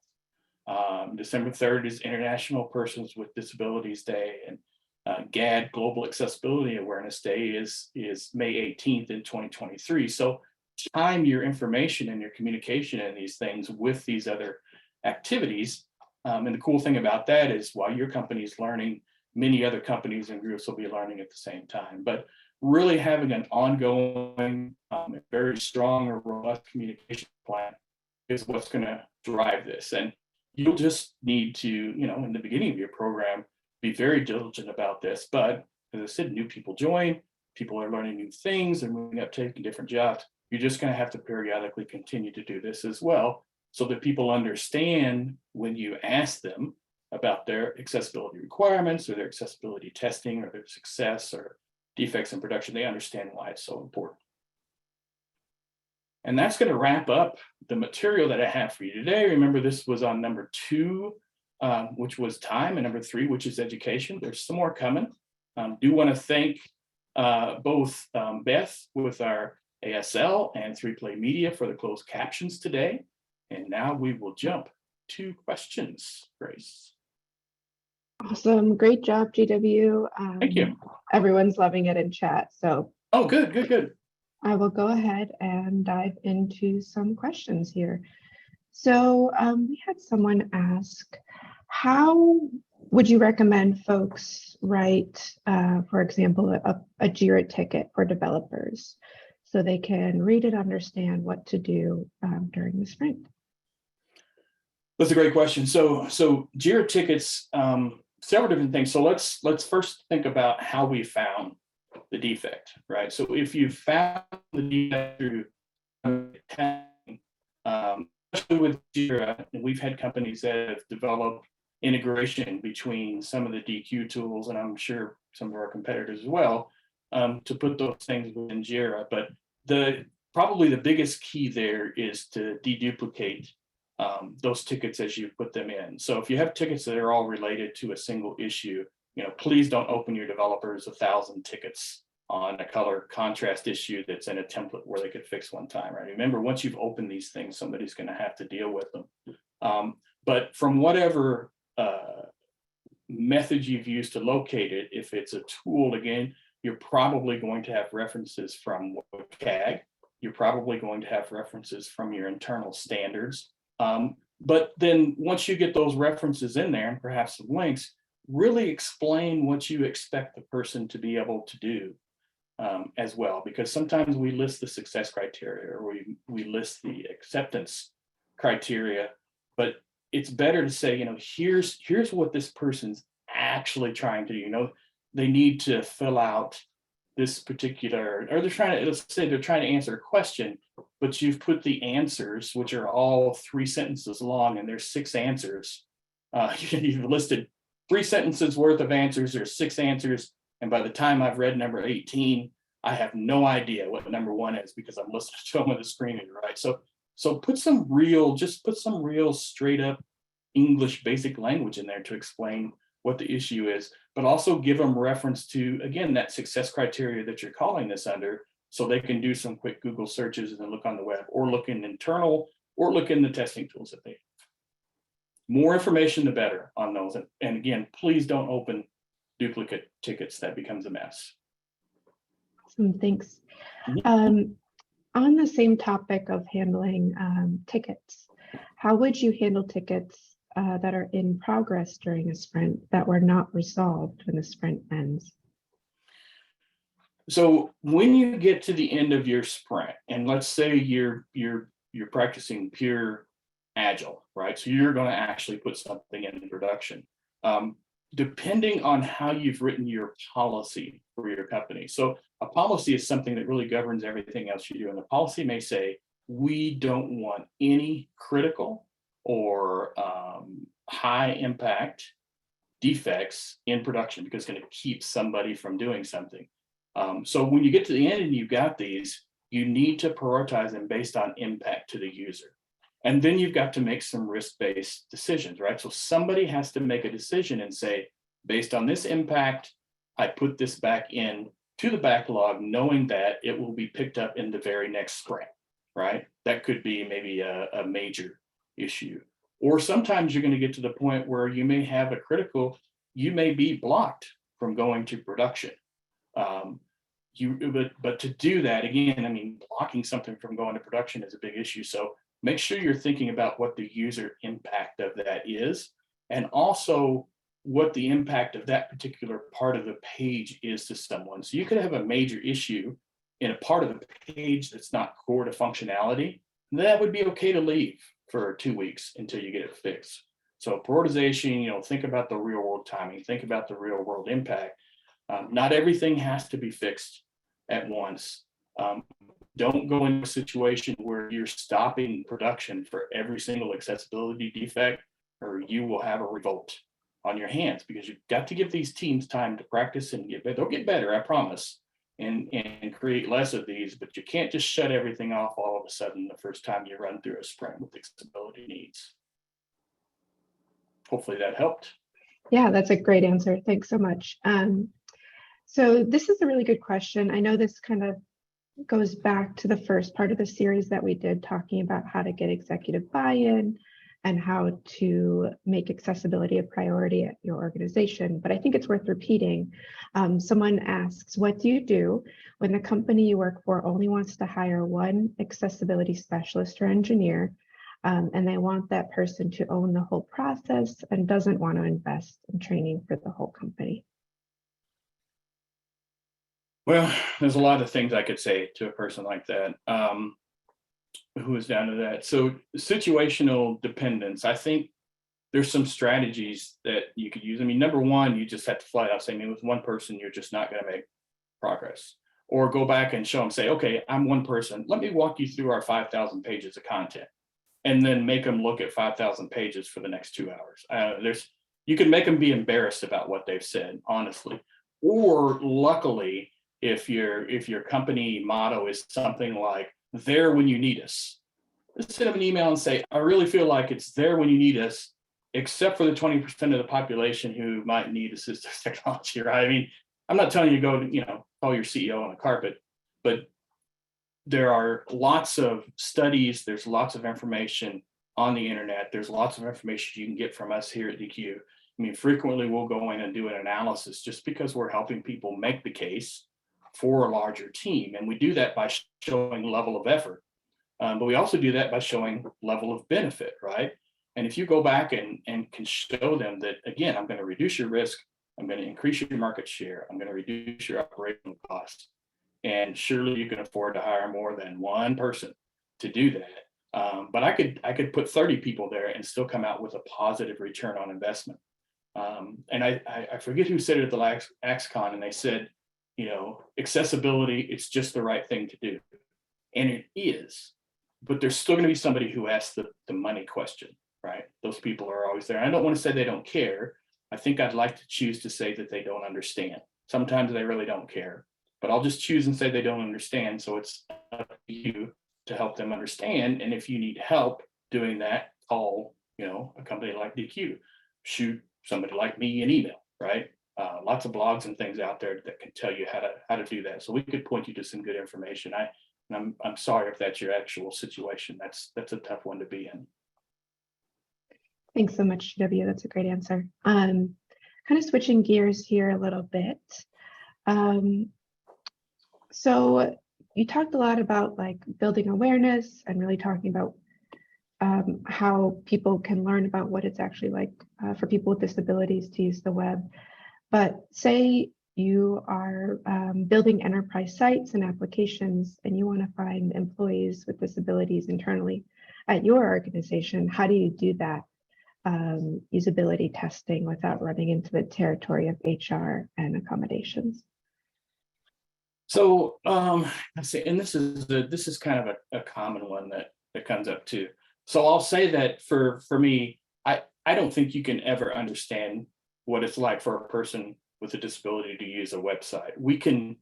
December 3rd is International Persons with Disabilities Day, and GAD, Global Accessibility Awareness Day, is May 18th in 2023. So time your information and your communication in these things with these other activities. And the cool thing about that is while your company is learning, many other companies and groups will be learning at the same time. But really having an ongoing, very strong or robust communication plan is what's going to drive this. And you'll just need to, in the beginning of your program, be very diligent about this. But as I said, new people join, people are learning new things, they're moving up, taking different jobs. You're just going to have to periodically continue to do this as well, so that people understand when you ask them about their accessibility requirements or their accessibility testing or their success or defects in production, they understand why it's so important. And that's going to wrap up the material that I have for you today. Remember, this was on number 2, which was time, and number 3, which is education. There's some more coming. Do want to thank both Beth with our ASL and 3Play Media for the closed captions today. And now we will jump to questions, Grace. Awesome. Great job, GW. Thank you. Everyone's loving it in chat. So oh, good. I will go ahead and dive into some questions here. So we had someone ask, how would you recommend folks write, for example, a JIRA ticket for developers so they can read it, understand what to do during the sprint? That's a great question. So JIRA tickets, several different things. So let's first think about how we found the defect, right? So if you found the defect through testing, especially with JIRA, and we've had companies that have developed integration between some of the DQ tools, and I'm sure some of our competitors as well, to put those things within JIRA. But probably the biggest key there is to deduplicate those tickets as you put them in. So if you have tickets that are all related to a single issue, please don't open your developers 1,000 tickets on a color contrast issue that's in a template where they could fix one time, right? Remember, once you've opened these things, somebody's going to have to deal with them. But from whatever method you've used to locate it, if it's a tool, again, you're probably going to have references from WCAG. You're probably going to have references from your internal standards. But then once you get those references in there and perhaps some links, really explain what you expect the person to be able to do as well, because sometimes we list the success criteria or we list the acceptance criteria, but it's better to say, here's what this person's actually trying to do. They need to fill out this particular, or let's say they're trying to answer a question, but you've put the answers, which are all 3 sentences long, and there's 6 answers. You've listed 3 sentences worth of answers, there's 6 answers, and by the time I've read number 18, I have no idea what number 1 is because I'm listening to them on the screen, right? So put some real straight up English basic language in there to explain what the issue is, but also give them reference to, again, that success criteria that you're calling this under, so they can do some quick Google searches and then look on the web, or look in internal, or look in the testing tools that they have. more information, the better on those. And again, please don't open duplicate tickets. That becomes a mess. Awesome, thanks. On the same topic of handling tickets, how would you handle tickets that are in progress during a sprint that were not resolved when the sprint ends? So when you get to the end of your sprint, and let's say you're practicing pure agile, right? So you're going to actually put something in production. Depending on how you've written your policy for your company. So a policy is something that really governs everything else you do. And the policy may say, we don't want any critical or high impact defects in production because it's going to keep somebody from doing something. So when you get to the end and you've got these, you need to prioritize them based on impact to the user. And then you've got to make some risk-based decisions, right? So somebody has to make a decision and say, based on this impact, I put this back in to the backlog, knowing that it will be picked up in the very next sprint, right? That could be maybe a major issue. Or sometimes you're going to get to the point where you may have a critical, you may be blocked from going to production. But to do that, again, I mean, blocking something from going to production is a big issue. So make sure you're thinking about what the user impact of that is, and also what the impact of that particular part of the page is to someone. So you could have a major issue in a part of the page that's not core to functionality. That would be okay to leave for 2 weeks until you get it fixed. So prioritization, think about the real world timing, think about the real world impact. Not everything has to be fixed at once. Don't go into a situation where you're stopping production for every single accessibility defect, or you will have a revolt on your hands, because you've got to give these teams time to practice and get better. They'll get better, I promise, and create less of these, but you can't just shut everything off all of a sudden the first time you run through a sprint with accessibility needs. Hopefully that helped. Yeah, that's a great answer. Thanks so much. So this is a really good question. I know this kind of goes back to the first part of the series that we did, talking about how to get executive buy-in and how to make accessibility a priority at your organization. But I think it's worth repeating. Someone asks, what do you do when the company you work for only wants to hire one accessibility specialist or engineer, and they want that person to own the whole process and doesn't want to invest in training for the whole company? Well, there's a lot of things I could say to a person like that, who is down to that. So situational dependence, I think there's some strategies that you could use. I mean, number one, you just have to flat out say, I mean, with one person, you're just not going to make progress. Or go back and show them, say, okay, I'm one person. Let me walk you through our 5,000 pages of content, and then make them look at 5,000 pages for the next 2 hours. You can make them be embarrassed about what they've said, honestly. Or luckily, if your company motto is something like there when you need us, just send them an email and say, I really feel like it's there when you need us, except for the 20% of the population who might need assistive technology, right? I mean, I'm not telling you to go call your CEO on the carpet, but there are lots of studies, there's lots of information on the internet, there's lots of information you can get from us here at DQ. I mean, frequently we'll go in and do an analysis just because we're helping people make the case for a larger team. And we do that by showing level of effort. But we also do that by showing level of benefit, right? And if you go back and can show them that, again, I'm going to reduce your risk, I'm going to increase your market share, I'm going to reduce your operational costs, and surely you can afford to hire more than one person to do that. But I could put 30 people there and still come out with a positive return on investment. And I forget who said it at the last AXCON, and they said, accessibility, it's just the right thing to do. And it is, but there's still going to be somebody who asks the money question, right? Those people are always there. I don't want to say they don't care. I think I'd like to choose to say that they don't understand. Sometimes they really don't care, but I'll just choose and say they don't understand. So it's up to you to help them understand. And if you need help doing that, call, a company like DQ, shoot somebody like me an email, right? Lots of blogs and things out there that can tell you how to do that. So we could point you to some good information. I'm sorry if that's your actual situation. That's a tough one to be in. Thanks so much, GW. That's a great answer. Kind of switching gears here a little bit. So you talked a lot about like building awareness and really talking about how people can learn about what it's actually like for people with disabilities to use the web. But say you are building enterprise sites and applications and you want to find employees with disabilities internally at your organization. How do you do that usability testing without running into the territory of HR and accommodations? So let's see, and this is kind of a common one that comes up too. So I'll say that for me, I don't think you can ever understand what it's like for a person with a disability to use a website. We can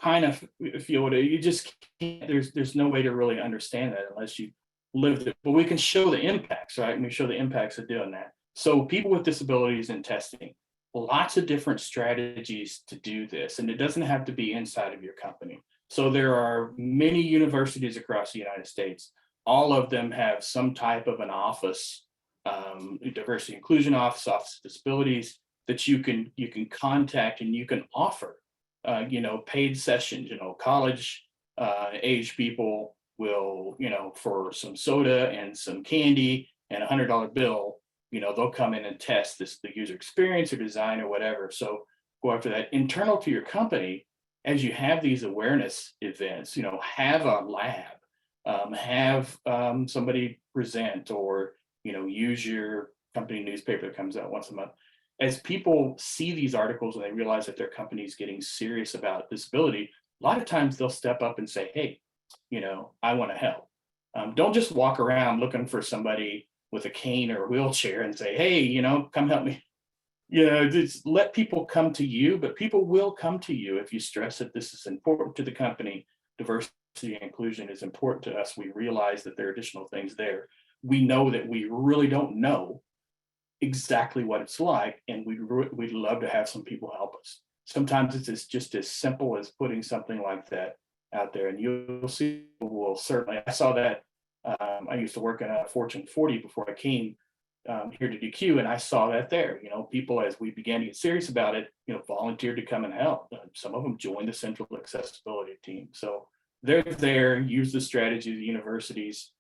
kind of feel it. You just can't, there's no way to really understand that unless you lived it. But we can show the impacts, right? And we show the impacts of doing that. So people with disabilities in testing, lots of different strategies to do this, and it doesn't have to be inside of your company. So there are many universities across the United States. All of them have some type of an office, diversity inclusion office of disabilities, that you can contact and you can offer, paid sessions. College age people will, for some soda and some candy and $100 bill, they'll come in and test the user experience or design or whatever. So go after that. Internal to your company, as you have these awareness events, have a lab, have somebody present, or use your company newspaper that comes out once a month. As people see these articles and they realize that their company is getting serious about disability, a lot of times they'll step up and say, hey, I want to help. Don't just walk around looking for somebody with a cane or a wheelchair and say, hey, come help me. Just let people come to you, but people will come to you if you stress that this is important to the company. Diversity and inclusion is important to us. We realize that there are additional things there. We know that we really don't know exactly what it's like, and we'd love to have some people help us. Sometimes it's just as simple as putting something like that out there, and you'll see. Well, certainly, I saw that. I used to work in a Fortune 40 before I came here to DQ, and I saw that there. People, as we began to get serious about it, volunteered to come and help. Some of them joined the central accessibility team. So they're there. Use the strategy of the universities.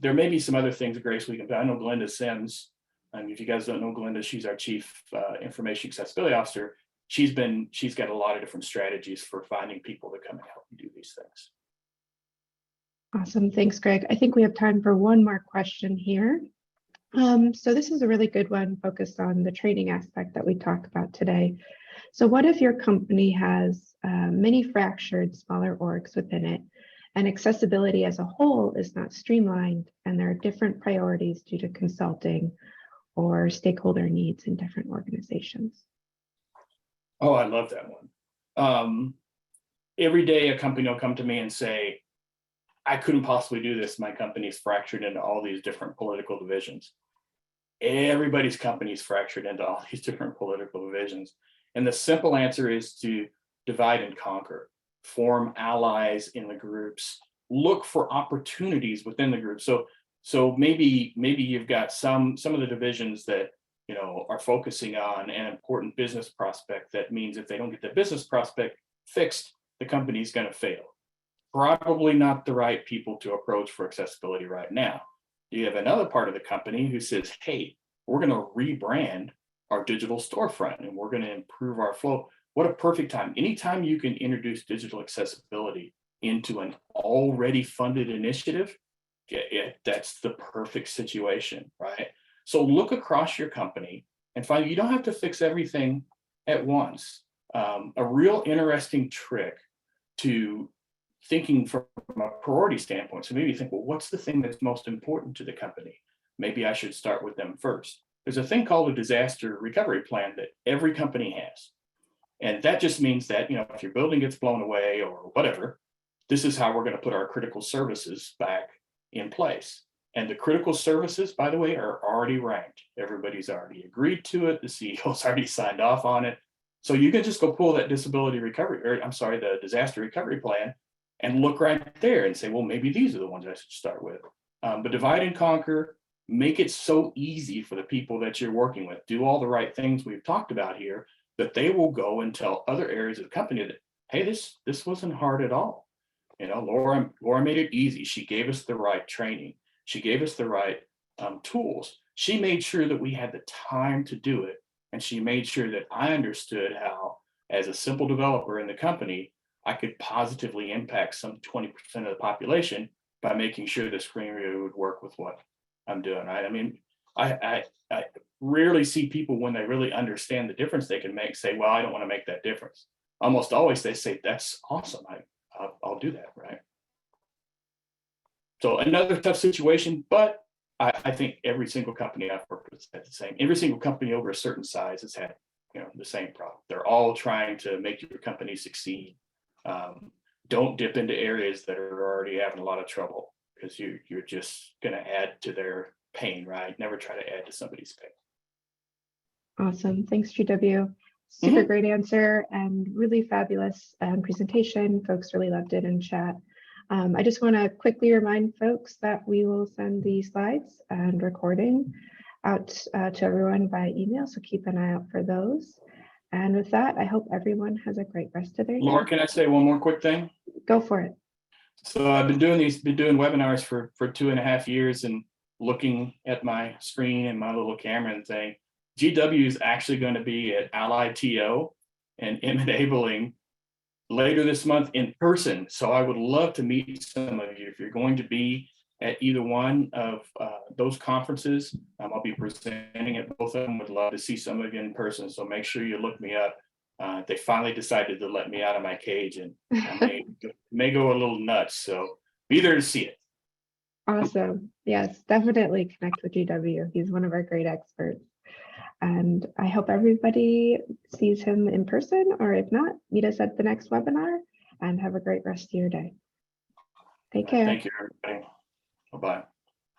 There may be some other things, Grace, we can. I know Glenda Sims. If you guys don't know Glenda, she's our chief information accessibility officer. She's got a lot of different strategies for finding people to come and help you do these things. Awesome. Thanks, Greg. I think we have time for one more question here. So this is a really good one focused on the training aspect that we talked about today. So what if your company has many fractured smaller orgs within it, and accessibility as a whole is not streamlined, and there are different priorities due to consulting or stakeholder needs in different organizations? Oh, I love that one. Every day a company will come to me and say, I couldn't possibly do this. My company is fractured into all these different political divisions. Everybody's company is fractured into all these different political divisions. And the simple answer is to divide and conquer, form allies in the groups, look for opportunities within the group. So maybe you've got some of the divisions that are focusing on an important business prospect. That means if they don't get the business prospect fixed, the company's going to fail. Probably not the right people to approach for accessibility right now. You have another part of the company who says, hey, we're going to rebrand our digital storefront and we're going to improve our flow. What a perfect time. Anytime you can introduce digital accessibility into an already funded initiative, that's the perfect situation, right? So look across your company and find you don't have to fix everything at once. A real interesting trick to thinking from a priority standpoint. So maybe you think, well, what's the thing that's most important to the company? Maybe I should start with them first. There's a thing called a disaster recovery plan that every company has. And that just means that, if your building gets blown away or whatever, this is how we're going to put our critical services back in place. And the critical services, by the way, are already ranked. Everybody's already agreed to it. The CEO's already signed off on it. So you can just go pull that the disaster recovery plan and look right there and say, well, maybe these are the ones I should start with. But divide and conquer, make it so easy for the people that you're working with, do all the right things we've talked about here, that they will go and tell other areas of the company that, hey, this wasn't hard at all. You know, Laura made it easy. She gave us the right training. She gave us the right tools. She made sure that we had the time to do it. And she made sure that I understood how, as a simple developer in the company, I could positively impact some 20% of the population by making sure the screen reader would work with what I'm doing, right? I mean, I rarely see people, when they really understand the difference they can make, say, well, I don't want to make that difference. Almost always they say, that's awesome. I'll do that, right? So another tough situation, but I think every single company I've worked with has the same. Every single company over a certain size has had, you know, the same problem. They're all trying to make your company succeed. Don't dip into areas that are already having a lot of trouble, because you're just going to add to their pain, right? Never try to add to somebody's pain. Awesome. Thanks, GW. Super great answer and really fabulous presentation. Folks really loved it in chat. I just want to quickly remind folks that we will send the slides and recording out to everyone by email, so keep an eye out for those. And with that, I hope everyone has a great rest of their day. Laura, can I say one more quick thing? Go for it. So I've been doing webinars for 2.5 years, and looking at my screen and my little camera and saying, GW is actually going to be at Ally TO and enabling later this month in person. So I would love to meet some of you. If you're going to be at either one of those conferences, I'll be presenting at both of them. Would love to see some of you in person. So make sure you look me up. They finally decided to let me out of my cage, and I may go a little nuts. So be there to see it. Awesome. Yes, definitely connect with GW. He's one of our great experts. And I hope everybody sees him in person, or if not, meet us at the next webinar, and have a great rest of your day. Take care. Thank you, everybody. Bye-bye.